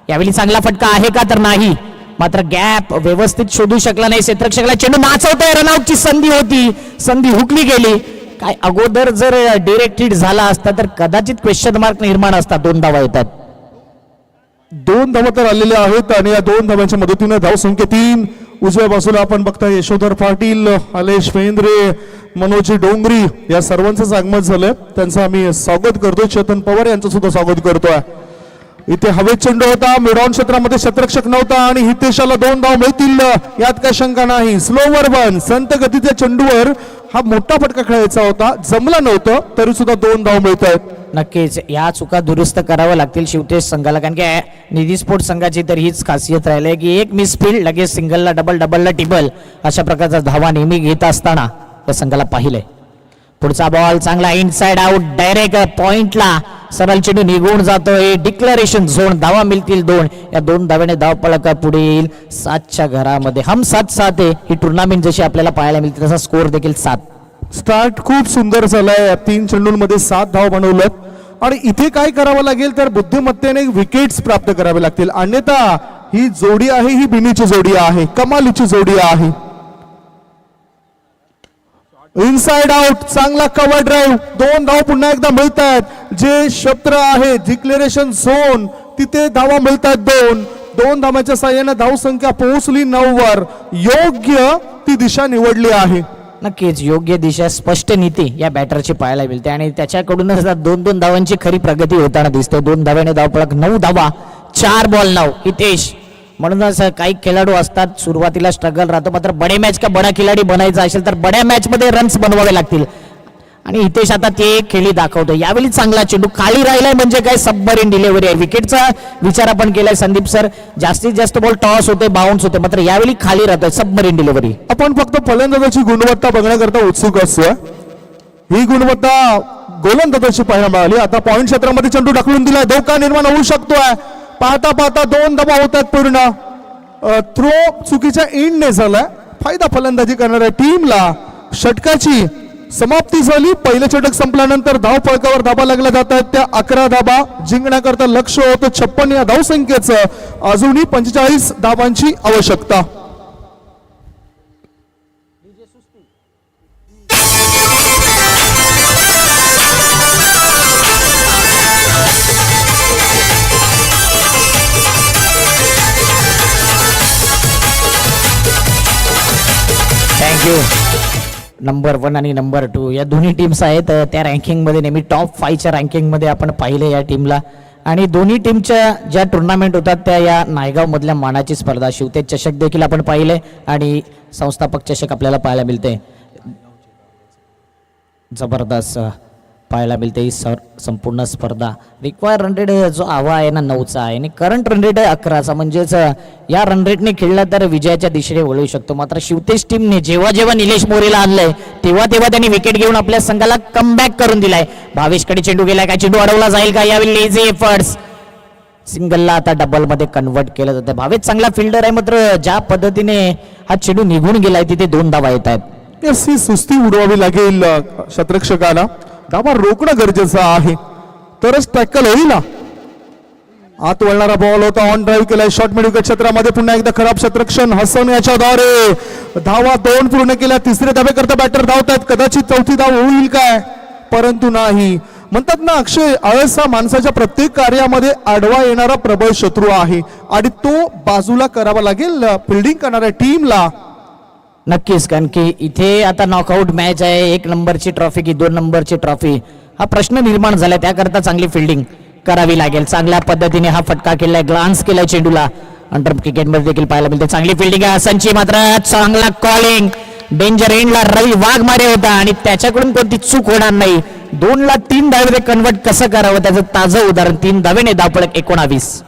Speaker 1: यावेळी चांगला फटका आहे का तर नाही, मात्र गॅप व्यवस्थित शोधू शकला नाही क्षेत्ररक्षकाला. चेंडू नाचवतोय. रनआउटची संधी होती, संधी हुकली गेली. काय अगोदर जर डिरेक्ट हिट झाला असता तर कदाचित क्वेश्चन मार्क निर्माण असता. 2 धावा येतात.
Speaker 3: 2 धावा तर आलेल्या आहेत आणि या 2 धावांच्या मदतीने धावसंख्या 3. उजव्या बाजूला आपण बघताय यशोधर पाटील, आलेश फेंद्रे, मनोजी डोंगरी या सर्वांचंच आगमन झालंय. त्यांचं आम्ही स्वागत करतोय. चेतन पवार यांचं सुद्धा स्वागत करतोय. इथे हवेत चेंडू होता. मिडऑन क्षेत्रामध्ये क्षेत्ररक्षक नव्हता आणि हितेशाला 2 धाव मिळतील यात काही शंका नाही. स्लोवर वन संत गतीच्या चेंडूवर हा मोठा फटका खेळायचा होता, जमला नव्हतं तरी सुद्धा 2 धाव मिळत आहेत.
Speaker 1: नक्कीच या चुका दुरुस्त कराव्या लागतील शिवतेज संघाला, कारण की निधी स्पोर्ट संघाची तर हीच खासियत राहिली की एक मिसफील्ड लगेच सिंगलला डबल, डबलला टिबल अशा प्रकारचा धावा नेहमी घेत असताना या संघाला पाहिलंय. पुढचा बॉल चांगला इनसाइड आउट, डायरेक्ट पॉइंटला सरळ चेंडू निघून जातोय. डिक्लरेशन झोन, धावा मिळतील 2. या 2 धाव्याने धाव पळका पुढे येईल 7च्या घरामध्ये. हम 7-7 आहे ही टुर्नामेंट जशी आपल्याला पाहायला मिळते तसा स्कोर देखील 7.
Speaker 3: स्टार्ट खूप सुंदर झालाय. 3 चेंडूंमध्ये 7 धाव बनवल्यात आणि इथे काय करावं लागेल तर बुद्धिमत्तेने विकेट्स प्राप्त करावे लागतील. अन्यथा ही जोडी आहे, ही बिनीची जोडी आहे, कमालीची जोडी आहे. इनसाइड आउट, चांगला कव्हर ड्राईव्ह, 2 धाव पुन्हा एकदा मिळत आहेत. जे क्षेत्र आहे डिक्लेरेशन झोन तिथे धावा मिळत आहेत 2 धावांच्या साह्याने धावसंख्या पोहोचली 9 वर. योग्य ती दिशा निवडली आहे.
Speaker 1: नक्कीच योग्य दिशा, स्पष्ट नीती या बॅटरची पाहायला मिळते आणि त्याच्याकडूनच 2-2 धावांची खरी प्रगती होताना दिसते. 2 धाव्याने धावपळक, 9 धावा, 4 बॉल 9. हितेश म्हणूनच काही खेळाडू असतात सुरुवातीला स्ट्रगल राहतो, मात्र बडे मॅच का बडा खिलाडी बनायचा असेल तर बड्या मॅच मध्ये रन्स बनवावे लागतील आणि हितेश आता ते खेळी दाखवतो. यावेळी चांगला चेंडू खाली राहिलाय म्हणजे काय सबमरीन डिलिव्हरी आहे. विकेटचा विचार आपण केलाय संदीप सर. जास्तीत जास्त बॉल टॉस होते, बाउन्स होते, मात्र यावेळी खाली राहतोय सबमरीन डिलिव्हरी.
Speaker 3: आपण फक्त फलंदाजाची गुणवत्ता बघण्याकरता उत्सुक असतो. ही गुणवत्ता गोलंदाजाची पाहायला मिळाली. आता पॉइंट क्षेत्रामध्ये चेंडू ढकलून दिलाय, धोका निर्माण होऊ शकतोय. पाहता पाहता 2 धावा होतात पूर्ण. थ्रो चुकीच्या एंडने झालाय. फायदा फलंदाजी करणाऱ्या टीमला. षटकाची समाप्ती झाली. पहिलं षटक संपल्यानंतर धाव फळकावर धाबा लागल्या जात आहेत. त्या 11 धाबा जिंकण्याकरता लक्ष होतं 56 या धावसंख्येचं. अजूनही 45 धावांची आवश्यकता.
Speaker 1: थँक्यू. नंबर 1 आणि नंबर 2 या दोन्ही टीम्स आहेत त्या रँकिंगमध्ये नेहमी टॉप 5च्या रँकिंगमध्ये आपण पाहिले या टीमला. आणि दोन्ही टीमच्या ज्या टुर्नामेंट होतात त्या या नायगाव मधल्या मानाची स्पर्धा, शिवतेज चषक देखील आपण पाहिले आणि संस्थापक चषक आपल्याला पाहायला मिळते. जबरदस्त पाहायला मिळते ही संपूर्ण स्पर्धा. रिक्वायर रन रेट जो हवा आहे ना 9चा आहे आणि करंट रन रेट आहे 11चा, म्हणजेच या रन रेटने खेळला तर विजयाच्या दिशेने वळू शकतो. मात्र शिवतेज टीमने जेव्हा जेव्हा निलेश मोरेला आणलंय तेव्हा तेव्हा त्यांनी विकेट घेऊन आपल्या संघाला कमबॅक करून दिलाय. भावेशकडे चेंडू गेलाय, काय चेंडू अडवला जाईल का? यावेळी लेझी एफर्ट्स, सिंगलला आता डबल मध्ये कन्वर्ट केलं जातं. भावेश चांगला फिल्डर आहे, मात्र ज्या पद्धतीने हा चेंडू निघून गेलाय तिथे 2 धावा येत आहेत.
Speaker 3: येस, ही सुस्ती उडवावी लागेल क्षेत्ररक्षकाला. धावा रोखणं गरजेचं आहे, तरच टॅकल होईल. आत वळणारा बॉल होता, ऑन ड्राईव्ह केलाय शॉर्ट मिड विकेट क्षेत्रामध्ये. पुन्हा एकदा खराब क्षेत्ररक्षण हसन याच्याद्वारे. धावा 2 पूर्ण केल्या. तिसरे धाबे करता बॅटर धावतात. कदाचित चौथी धाव होईल काय, परंतु नाही. म्हणतात ना अक्षय, आळस हा माणसाच्या प्रत्येक कार्यामध्ये आडवा येणारा प्रबळ शत्रू आहे आणि तो बाजूला करावा लागेल फिल्डिंग करणाऱ्या टीमला.
Speaker 1: नक्कीच, कारण की इथे आता नॉकआउट मॅच आहे. 1 नंबरची ट्रॉफी की 2 नंबरची ट्रॉफी हा प्रश्न निर्माण झाला. त्याकरता चांगली फिल्डिंग करावी लागेल. चांगल्या पद्धतीने हा फटका केलाय, ग्लान्स केलाय चेंडूला. अंडर क्रिकेटमध्ये देखील पाहायला मिळते. चांगली फिल्डिंग आहे हसनची, मात्र चांगला कॉलिंग. डेंजर एंडला रवी वाघमारे होता आणि त्याच्याकडून कोणती चूक होणार नाही. 2 ला 3 धावेमध्ये कन्वर्ट कसं करावं त्याचं ताजं उदाहरण. 3 धावेने धावपळक 19.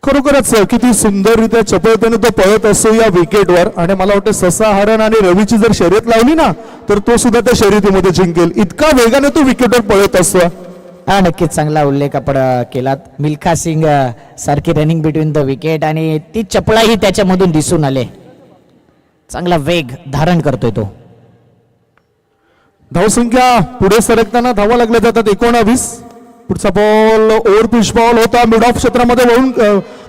Speaker 3: खरोखरच किती सुंदररित्या चपळतेने तो पळत असतो या विकेटवर. आणि मला वाटतं ससा हरण आणि रवीची जर शर्यत लावली ना तर तो सुद्धा त्या शर्यतीमध्ये जिंकेल. इतका वेगाने तो विकेटवर पळत असतो.
Speaker 1: हा, नक्कीच चांगला उल्लेख आपण केलात. मिल्खा सिंग सारखी रनिंग बिटवीन द विकेट आणि ती चपळाही त्याच्यामधून दिसून आले. चांगला वेग धारण करतोय तो.
Speaker 3: धावसंख्या पुढे सरकताना धावा लागल्या जातात 19. पुढचा बॉल ओव्हर पिच बॉल होता, मिड ऑफ क्षेत्रामध्ये वळून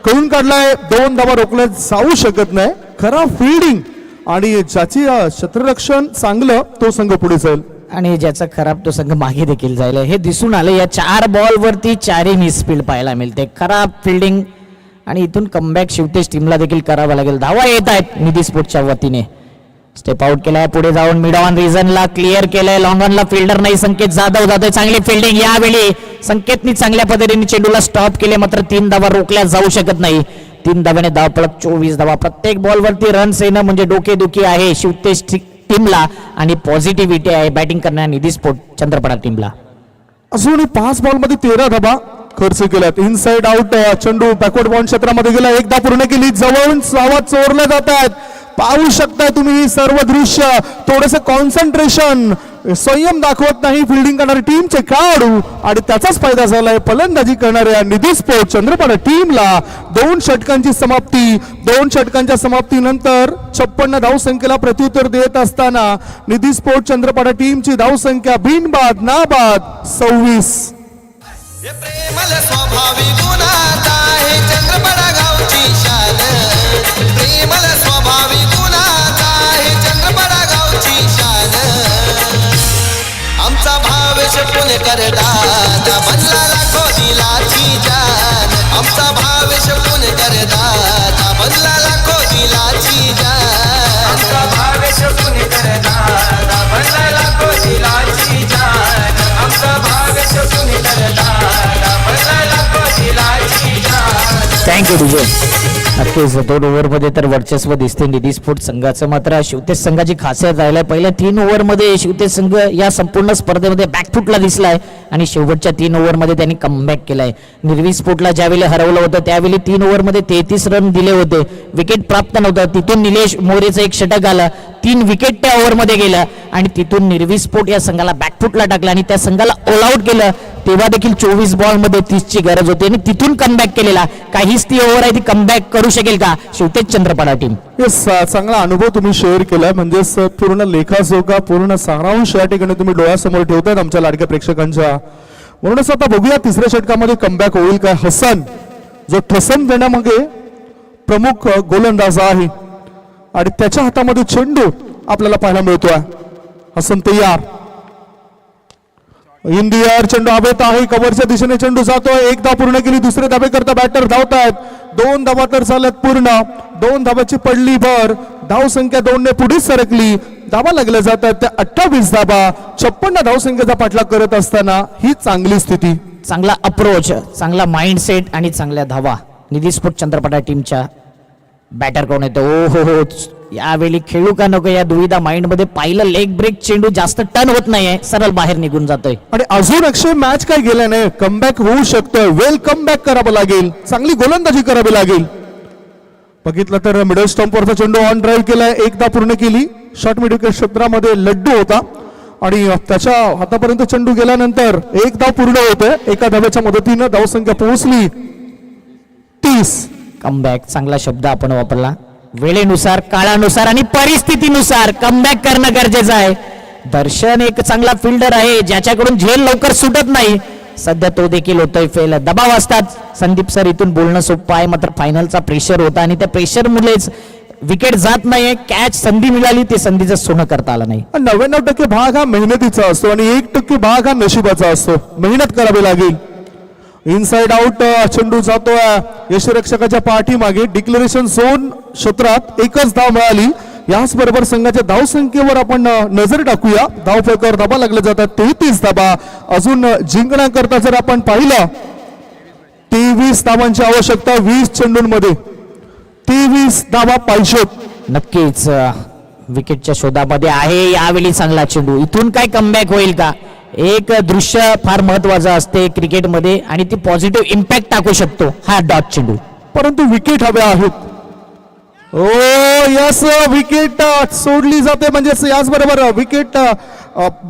Speaker 3: कळून काढलाय. 2 धावा रोखल्या जाऊ शकत नाही. खराब फिल्डिंग आणि ज्याची क्षेत्ररक्षण चांगलं तो संघ पुढे जाईल
Speaker 1: आणि ज्याचा खराब तो संघ मागे देखील जायला हे दिसून आलं. या 4 बॉलवरती 4ही मिसफील्ड पाहायला मिळते. खराब फिल्डिंग आणि इथून कमबॅक शिवतेज टीमला देखील करावा लागेल. धावा येत आहेत निधी स्पोर्ट्सच्या वतीने. स्टेप आउट केलाय, पुढे जाऊन मिड ऑन रिझनला क्लिअर केलंय. लॉंग ऑनला फिल्डर नाही, संकेत जाधव जातोय. चांगली फिल्डिंग यावेळी संकेतनी चांगल्या पद्धतीने चेंडूला स्टॉप केले, मात्र 3 धावा रोखल्या जाऊ शकत नाही. 3 धाव्याने धावपळक 24 धावा. प्रत्येक बॉलवरती रन्स येणं म्हणजे डोकेदुखी आहे शिवतेज टीमला आणि पॉझिटिव्हिटी आहे बॅटिंग करणाऱ्या निधी स्पोर्ट चंद्रपडा टीमला.
Speaker 3: अजूनही 5 बॉलमध्ये 13 धाबा खर्च केल्यात. इनसाइड आउट चेंडू बॅकवर्ड बाउंड क्षेत्रामध्ये गेला. एकदा पूर्ण केली. जवळून धावा चोरल्या जात आहेत. पाहू शकता तुम्ही सर्व दृश्य. थोडस कॉन्सन्ट्रेशन, संयम दाखवत नाही फिल्डिंग करणारी टीमचे खेळाडू आणि त्याचाच फायदा झालाय फलंदाजी करणाऱ्या निधी स्पोर्ट चंद्रपाडा टीमला. 2 षटकांची समाप्ती. 2 षटकांच्या समाप्तीनंतर 56 धावसंख्येला प्रत्युत्तर देत असताना निधी स्पोर्ट चंद्रपाडा टीमची धावसंख्या बिनबाद नाबाद 26.
Speaker 2: हे प्रेमल स्वभावी गुणात आहे चंद्रपडा गावची शान. प्रेमल स्वभावी गुणात आहे चंद्रपडा गावची शान. आमचा भावेश पुणेकर दादा बनला लाखो दिलाची जान. आमचा भावेश पुणेकर दादा बनला लाखो दिलाची जान. आमचा भावेश पुणेकर दादा बनला लाखो दिलाची जान. आमचा भावेश पुणेकर दादा बनला लाखो दिलाची जान.
Speaker 1: थँक्यू तुझे. नक्कीच 2 ओव्हरमध्ये तर वर्चस्व दिसते निधी स्पोर्ट संघाचं. मात्र शिवतेज संघाची खासियत राहिलाय पहिल्या 3 ओव्हरमध्ये शिवतेज संघ या संपूर्ण स्पर्धेमध्ये बॅकफुटला दिसलाय आणि शेवटच्या 3 ओव्हरमध्ये त्यांनी कमबॅक केलाय. निर्वी स्पोर्टला ज्यावेळी हरवलं होतं त्यावेळी 3 ओव्हरमध्ये 33 रन दिले होते. विकेट प्राप्त नव्हतं. तिथून निलेश मोरेचं एक षटक आलं. 3 विकेट त्या ओव्हरमध्ये गेलं आणि तिथून निर्वी स्पोर्ट या संघाला बॅकफुटला टाकलं आणि त्या संघाला ऑल आउट केलं. तेव्हा देखील 24 बॉलमध्ये 30ची गरज होती आणि तिथून कमबॅक केलेला. काहीच ती ओव्हर आहे ती कमबॅक करू शकेल का शिवतेज चंद्रपाडा टीम.
Speaker 3: येस, चांगला अनुभव तुम्ही शेअर केलाय. म्हणजेच पूर्ण लेखाजोखा पूर्ण सारांश या ठिकाणी तुम्ही डोळ्यासमोर ठेवतायत आमच्या लाडक्या प्रेक्षकांच्या. म्हणूनच आता बघूया तिसऱ्या षटकामध्ये कमबॅक होईल काय. हसन जो ठसन देण्यामागे प्रमुख गोलंदाज आहे आणि त्याच्या हातामध्ये चेंडू आपल्याला पाहायला मिळतोय. हसन तयार. इन दी एअर चेंडू हवेत आहे. कव्हरच्या दिशेने चेंडू जातोय. 1 धाव पूर्ण केली. दुसरे धाबे करता बॅटर धावतायत. 2 धावा तर झाल्यात पूर्ण. 2 धावाची पडली भर. धावसंख्या 2 ने पुढे सरकली. धावा लागल्या जात आहेत त्या 28 धावा. 56 धावसंख्येचा पाठलाग करत असताना ही चांगली स्थिती.
Speaker 1: चांगला अप्रोच, चांगला माइंडसेट आणि चांगल्या धावा निधी स्पोर्ट चंद्रपाडा टीमच्या बॅटर कोण येतो. ओ हो, यावेळी खेळू का नको या दुविधा माइंडमध्ये. पाहिलं लेग ब्रेक चेंडू जास्त टर्न होत नाहीये, सरळ बाहेर निघून जातोय.
Speaker 3: आणि अजून अक्षय मॅच काय गेल्या नाही. कमबॅक होऊ शकतोय. वेल कमबॅक करावं लागेल. चांगली गोलंदाजी करावी लागेल. बघितलं तर मिडल स्टंपवरचा चेंडू ऑन ड्राईव्ह केलाय. 1 धाव पूर्ण केली. शॉर्ट मिड विकेट क्षेत्रामध्ये लड्डू होता आणि त्याच्या हातापर्यंत चेंडू गेल्यानंतर 1 धाव पूर्ण होतोय. 1 धाव्याच्या मदतीनं धावसंख्या पोहोचली 30.
Speaker 1: कमबॅक चांगला शब्द आपण वापरला. वेळेनुसार, काळानुसार आणि परिस्थितीनुसार कमबॅक करणं गरजेचं आहे. दर्शन एक चांगला फिल्डर आहे ज्याच्याकडून झेल लवकर सुटत नाही. सध्या तो देखील होतोय फेल. दबाव असतात संदीप सर, इथून बोलणं सोपं आहे मात्र फायनलचा प्रेशर होता आणि त्या प्रेशर मुळेच विकेट जात नाहीये. कॅच संधी मिळाली, ते संधीचं सोनं करता आलं नाही.
Speaker 3: 99% भाग हा मेहनतीचा असतो आणि 1% भाग हा नशिबाचा असतो. मेहनत करावी लागेल. इनसाइड आउट चेंडू जातोय यशरक्षकाच्या पाठीमागे. डिक्लेरेशन झोन क्षेत्रात एकच धाव मिळाली. याचबरोबर संघाच्या धावसंख्येवर आपण नजर टाकूया. धावफलकावर धाबा लागले जातात 33 धाबा. अजून जिंकण्याकरता जर आपण पाहिलं 23 धावांची आवश्यकता 20 चेंडूंमध्ये. 23 धावा पाहिजेत.
Speaker 1: नक्कीच विकेटच्या शोधामध्ये आहे यावेळी चांगला चेंडू. इथून काय कमबॅक होईल का? एक दृश्य फार महत्वाचं असते क्रिकेटमध्ये आणि ती पॉझिटिव्ह इम्पॅक्ट टाकू शकतो हा डॉट चेंडू.
Speaker 3: परंतु विकेट हव्या आहेत. ओ यस, विकेट सोडली जाते. म्हणजे याचबरोबर विकेट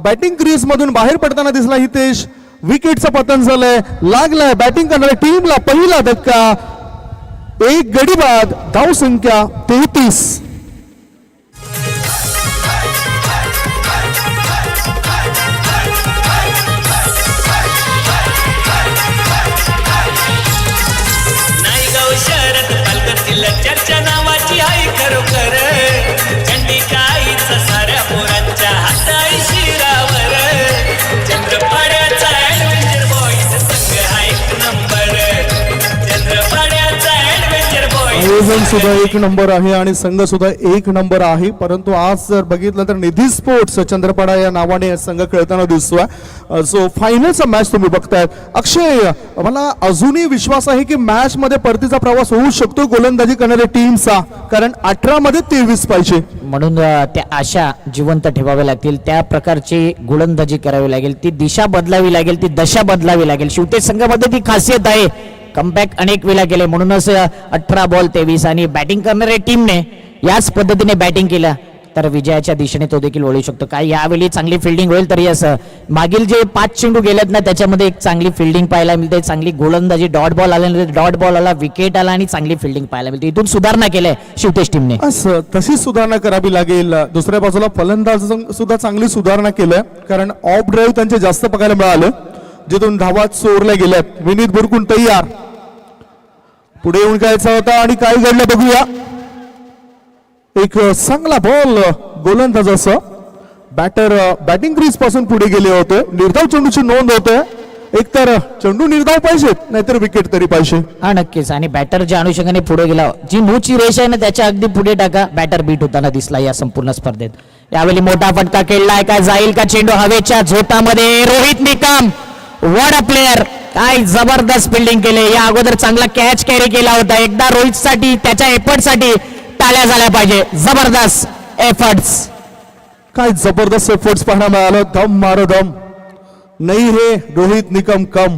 Speaker 3: बॅटिंग क्रीज मधून बाहेर पडताना दिसला हितेश. विकेटचं पतन झालंय. लागलाय बॅटिंग करणाऱ्या टीमला पहिला धक्का. एक गडी बाद. धाव संख्या 33.
Speaker 8: नायगाव शहरात पालघरतील चर्चा नावाची आई खरोखर. चंडिकाईचा साऱ्या पोरांच्या हाताई शिरावर. चंद्रपाड्याचा ऍडव्हेंचर बॉईज संघ हा एक नंबर. चंद्रपाड्याचा ऍडव्हेंचर बॉईज
Speaker 3: आयोजन सुद्धा एक नंबर आहे आणि संघ सुद्धा एक नंबर आहे. परंतु आज जर बघितलं तर निधी स्पोर्ट्स चंद्रपाडा या नावाने संघ खेळताना दिसतोय. सो फायनलचा मॅच तुम्ही बघताय. अक्षय, मला अजूनही विश्वास आहे की मॅच मध्ये परतीचा प्रवास होऊ शकतो गोलंदाजी करणाऱ्या टीमचा. कारण 18 मध्ये 23 पाहिजे.
Speaker 1: म्हणून त्या आशा जिवंत ठेवाव्या लागतील. त्या प्रकारची गोलंदाजी करावी लागेल. ती दिशा बदलावी लागेल. ती दशा बदलावी लागेल. शिवतेज संघामध्ये ती खासियत आहे. कमबॅक अनेक वेळा केले म्हणूनच 18 बॉल 23 आणि बॅटिंग करणाऱ्या टीमने याच पद्धतीने बॅटिंग केलं तर विजयाच्या दिशेने तो देखील वळू शकतो. काय यावेळी चांगली फिल्डिंग होईल तरी असं मागील जे 5 चेंडू गेलेत ना त्याच्यामध्ये एक चांगली फिल्डिंग पाहायला मिळते. चांगली गोलंदाजी, डॉट बॉल आल्यानंतर डॉट बॉल आला, विकेट आला आणि चांगली फिल्डिंग पाहायला मिळते. इथून सुधारणा केल्या शिवतेज टीमने.
Speaker 3: असं तशी सुधारणा करावी लागेल. दुसऱ्या बाजूला फलंदाज सुद्धा चांगली सुधारणा केल्या. कारण ऑफ ड्राईव्ह त्यांचे जास्त बघायला मिळालं जिथून धावा चोरल्या गेल्यात. विनीत बुरकुन तयार. पुढे येऊन जायचा होता आणि काय घडलं बघूया. एक चांगला बॉल गोलंदाजाचं. बॅटर बॅटिंग क्रीज पासून पुढे गेले होते. निर्धाव चेंडूची नोंद होते. एकतर चेंडू निर्धाव पाहिजेत नाहीतर विकेट तरी पाहिजे.
Speaker 1: हा नक्कीच. आणि बॅटर ज्या अनुषंगाने पुढे गेला, जी मूळची रेष आहे ना त्याच्या अगदी पुढे टाका. बॅटर बीट होताना दिसला या संपूर्ण स्पर्धेत. यावेळी मोठा फटका खेळलाय का? जाईल का चेंडू हवेच्या झोतामध्ये? Rohit Nikam, what a player. काय जबरदस्त फिल्डिंग केले. या अगोदर चांगला कॅच कॅरी केला होता. एकदा रोहित साठी त्याच्या एफर्ट साठी टाळ्या झाल्या पाहिजे. जबरदस्त एफर्ट्स.
Speaker 3: काय जबरदस्त एफर्ट्स पाहायला मिळालं. दम मारो दम. नाही रे रोहित निकम कम.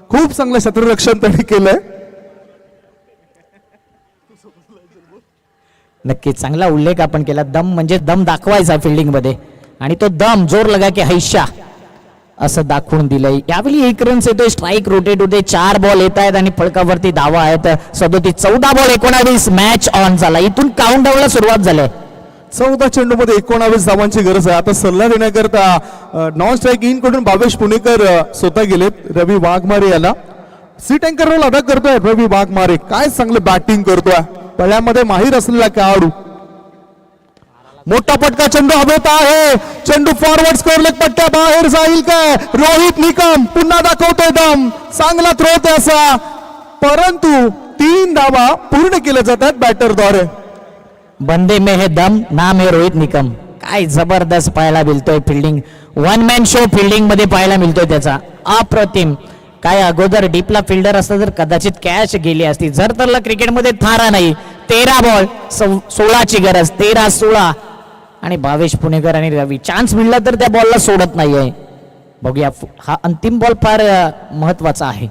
Speaker 3: खूप चांगलं क्षेत्ररक्षण त्यांनी केलंय.
Speaker 1: नक्की चांगला उल्लेख आपण केला. दम म्हणजे दम दाखवायचा फिल्डिंग मध्ये आणि तो दम जोर लगा की हैशा असं दाखवून दिलंय. यावेळी 1 रन्स येतोय. स्ट्राईक रोटेट होते. 4 बॉल येत आहेत आणि फळकावरती धावा आहेत 37. 14 बॉल 19. मॅच ऑन झाला. इथून काउंटडाऊनला सुरुवात झाली.
Speaker 3: 14 चेंडू मध्ये 19 धावांची गरज आहे. आता सल्ला देण्याकरता नॉन स्ट्राईक इन कडून भावेश पुणेकर स्वतः गेलेत. रवी वाघमारे याला सीट अँकर रोल अदा करतोय. रवी वाघमारे काय चांगलं बॅटिंग करतोय. पळ्यामध्ये माहीर असलेला खेळाडू. मोठा पटका चेंडू हवेत आहे. चेंडू फॉरवर्ड स्कोर लेग पट्ट्या बाहेर जाईल काय? रोहित निकम पुन्हा दाखवतोय दम. चांगला थ्रो त्याचा. परंतु 3 धावा पूर्ण केल्या जातात बॅटरद्वारे.
Speaker 1: बंदे में है दम, नाम है रोहित निकम. काय जबरदस्त पाहायला मिळतोय फिल्डिंग. 1 मॅन शो फिल्डिंग मध्ये पाहायला मिळतोय त्याचा. अप्रतिम. काय अगोदर डीपला फिल्डर असता तर कदाचित कॅच गेली असती. जर तरला क्रिकेटमध्ये थारा नाही. 13 बॉल 16ची गरज. 13-16 आणि भावेश पुणेकर आणि रवी चान्स मिळला तर त्या बॉलला सोडत नाहीये. बघूया. हा अंतिम बॉल फार महत्वाचा आहे.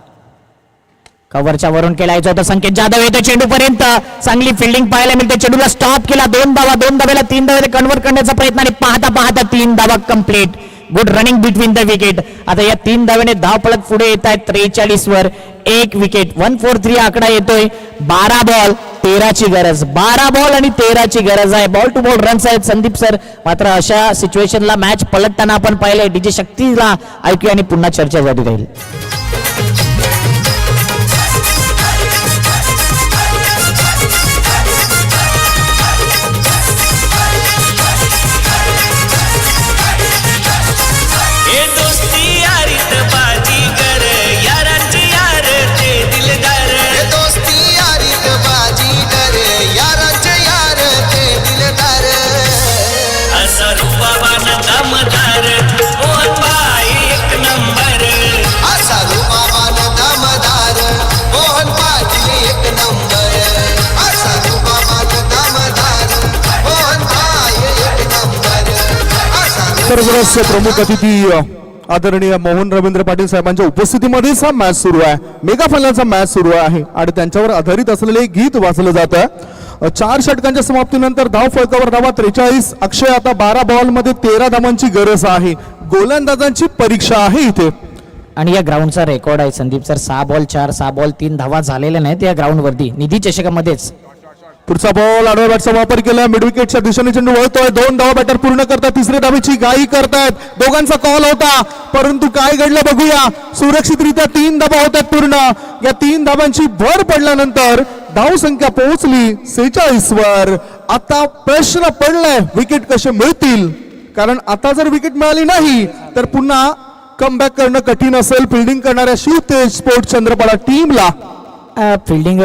Speaker 1: कव्हरच्या वरून केलायचा होता. संकेत जाधव येतो चेंडू पर्यंत. चांगली फिल्डिंग पाहायला मिळते. चेंडूला स्टॉप केला. 2 धावा. 2 धाव्याला 3 धाव्याला कन्व्हर्ट करण्याचा प्रयत्न आणि पाहता पाहता 3 धावा complete. Good running between the wicket. आता या 3 धावेने धाव पळत पुढे येत आहेत 43 वर. 1 विकेट. 143 आकडा येतोय. 12 बॉल 13 ची गरज. 12 बॉल आणि 13 ची गरज आहे. बॉल टू बॉल रन्स आहेत संदीप सर. मात्र अशा सिच्युएशनला मॅच पलटताना आपण पाहिलंय. डीजे शक्तीला ऐकूया आणि पुन्हा चर्चा जारी राहील.
Speaker 8: हे दोस्ती यारीत बाजीगर यारांची यार ते दिलदार
Speaker 2: हे दोस्ती यारीत बाजीगर यारांचे यार ते दिलदार
Speaker 8: असा रूपावान दमदार मोहनबाई एक नंबर
Speaker 2: असा रूपावान दमदार मोहन पाटील एक नंबर असा रूपावान दमदार मोहन भाई एक नंबर असा
Speaker 3: सर्वरस प्रमुख अतिथी आदरणीय मोहन रवींद्र पाटील साहेबांच्या उपस्थितीमध्येच हा मॅच सुरू आहे. मेगा फायनलचा मॅच सुरू आहे आणि त्यांच्यावर आधारित असलेले एक गीत वाचलं जात आहे. 4 षटकांच्या समाप्तीनंतर धाव फलकावर धावा 43. अक्षय आता 12 बॉल मध्ये 13 धावांची गरज आहे. गोलंदाजांची परीक्षा आहे इथे.
Speaker 1: आणि या ग्राउंडचा रेकॉर्ड आहे संदीप सर. 6 बॉल 4, 6 बॉल 3 धावा झालेल्या नाहीत या ग्राउंडवरती निधी चषकामध्येच.
Speaker 3: पुढचा बॉल आडव्या बॅटचा वापर केला. मिड विकेटच्या दिशेने चेंडू वळतोय. 2 धावा बॅटर पूर्ण करतात. 3ऱ्या धावेची घाई करतायत. दोघांचा कॉल होता परंतु काय घडलं बघूया. सुरक्षितरित्या 3 धावा होतात पूर्ण. या 3 धावांची भर पडल्यानंतर धाव संख्या पोहोचली 46 वर. आता प्रश्न पडलाय विकेट कसे मिळतील. कारण आता जर विकेट मिळाली नाही तर पुन्हा कमबॅक करणं कठीण असेल फिल्डिंग करणाऱ्या शिवतेज स्पोर्ट्स चंद्रपाडा टीमला.
Speaker 1: फिल्डिंग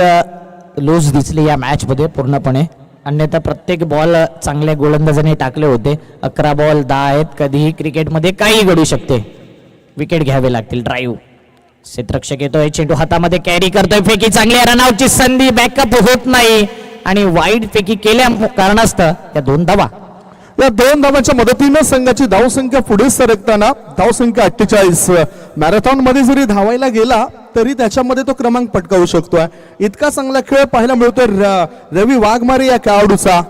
Speaker 1: लूज दिसली या मॅच मध्ये पूर्णपणे. अन्यथा प्रत्येक बॉल चांगल्या गोलंदाजाने टाकले होते. 11 बॉल 10 आहेत. कधीही क्रिकेटमध्ये काही घडू शकते. विकेट घ्यावे लागतील. ड्राईव्ह क्षेत्ररक्षक येतोय. चेंडू हातामध्ये कॅरी करतोय. फेकी चांगली. रनआउटची संधी. बॅकअप होत नाही आणि वाईड फेकी केल्या कारणास्तव या 2 धावा.
Speaker 3: या 2 धावांच्या मदतीनं संघाची धावसंख्या पुढे सरकताना धावसंख्या 48. मॅरेथॉन मध्ये जरी धावायला गेला तरी त्याच्यामध्ये तो क्रमांक पटकावू शकतोय. इतका चांगला खेळ पाहायला मिळतोय रवी वाघमारे या खेळाडूचा.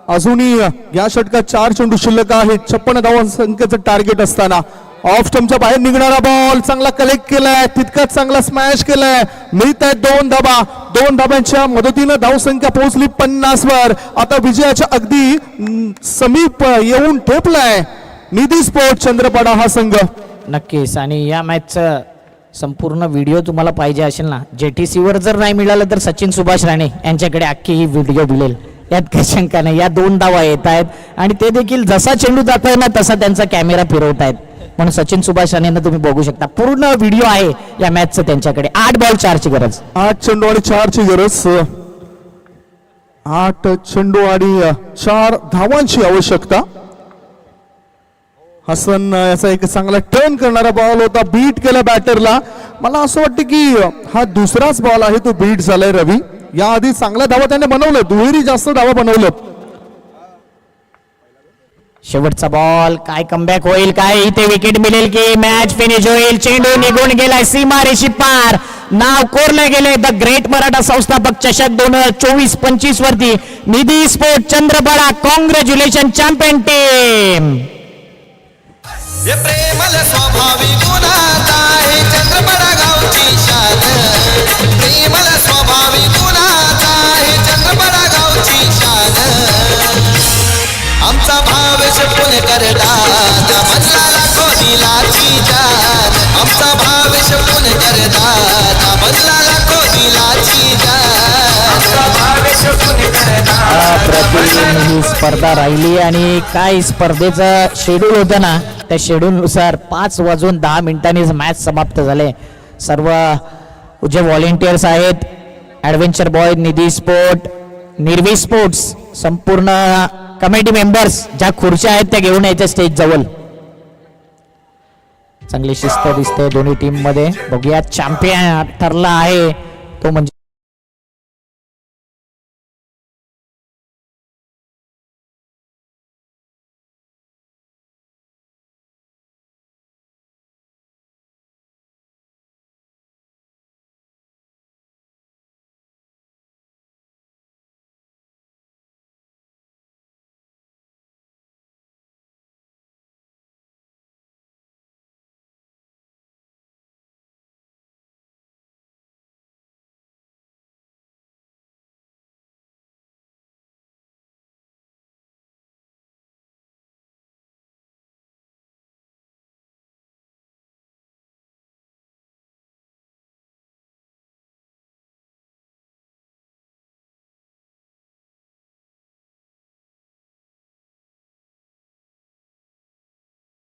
Speaker 3: अजूनही या षटकात 4 चेंडू शिल्लक आहेत. 56 धावांसंख्येचं टार्गेट असताना ऑफ स्टंपच्या बाहेर निघणारा बॉल चांगला कलेक्ट केलाय. तितकाच चांगला स्मॅश केलाय. मिळत आहेत 2 धावा. 2 धाब्यांच्या मदतीनं धावसंख्या पोहोचली 50 वर. आता विजयाच्या अगदी समीप येऊन ठेपलाय निधी स्पोर्ट्स चंद्रपाडा हा संघ.
Speaker 1: नक्कीच. आणि या मॅचचं संपूर्ण व्हिडिओ तुम्हाला पाहिजे असेल ना, JTC वर जर नाही मिळालं तर सचिन सुभाष राणे यांच्याकडे अख्खी ही व्हिडिओ मिळेल. यात काही शंका नाही. या 2 धावा येत आहेत आणि ते देखील जसा चेंडू जात आहे ना तसा त्यांचा कॅमेरा फिरवतायत. म्हणून सचिन सुभाष राणेंना तुम्ही बघू शकता. पूर्ण व्हिडिओ आहे या मॅचचं त्यांच्याकडे. 8 बॉल 4 ची गरज.
Speaker 3: 8 चेंडू आणि 4 ची गरज. 8 चेंडू आणि 4 धावांची आवश्यकता. हसन याचा एक चांगला टर्न करणारा बॉल होता. बीट केला बॅटरला. मला असं वाटतं की हा दुसराच बॉल आहे तो बीट झालाय रवी. याआधी चांगल्या धावा त्याने बनवलं. दुहेरी जास्त धावा बनवलं.
Speaker 1: शेवटचा बॉल. काय कमबॅक होईल. काय इथे विकेट मिळेल की मॅच फिनिश होईल. चेंडू निघून गेलाय सीमारेषी पार. नाव कोरलं गेले द ग्रेट मराठा संस्थापक चषक 2024-25 वरती Nidhi sport Chandrapada. Congratulation champion team.
Speaker 2: हे प्रेमल स्वभावी गुणाचा आहे चंद्रपाडा गावची शान. प्रेमल स्वभावी गुणाचा आहे चंद्रपाडा गावची शान. आमचा भावेश पुणेकरदा बदलाला कोणीलाची जान. आमचा भावेश पुणेकरदा बदलाला कोणीलाची जान. आमचा भावेश पुणेकरदा.
Speaker 1: प्रतिदिन ही स्पर्धा राहिली आणि काय स्पर्धेचं शेड्यूल होतं ना त्या शेड्यूलनुसार 5:10 मॅच समाप्त झाले. सर्व जे व्हॉलेंटियर्स आहेत, ॲडव्हेंचर बॉय, निधी स्पोर्ट, निर्वी स्पोर्ट्स, संपूर्ण कमिटी मेंबर्स ज्या खुर्च्या आहेत त्या घेऊन यायच्या स्टेज जवळ. चांगली शिस्त दिसते दोन्ही टीम मध्ये. बघूया चॅम्पियन ठरला आहे तो म्हणजे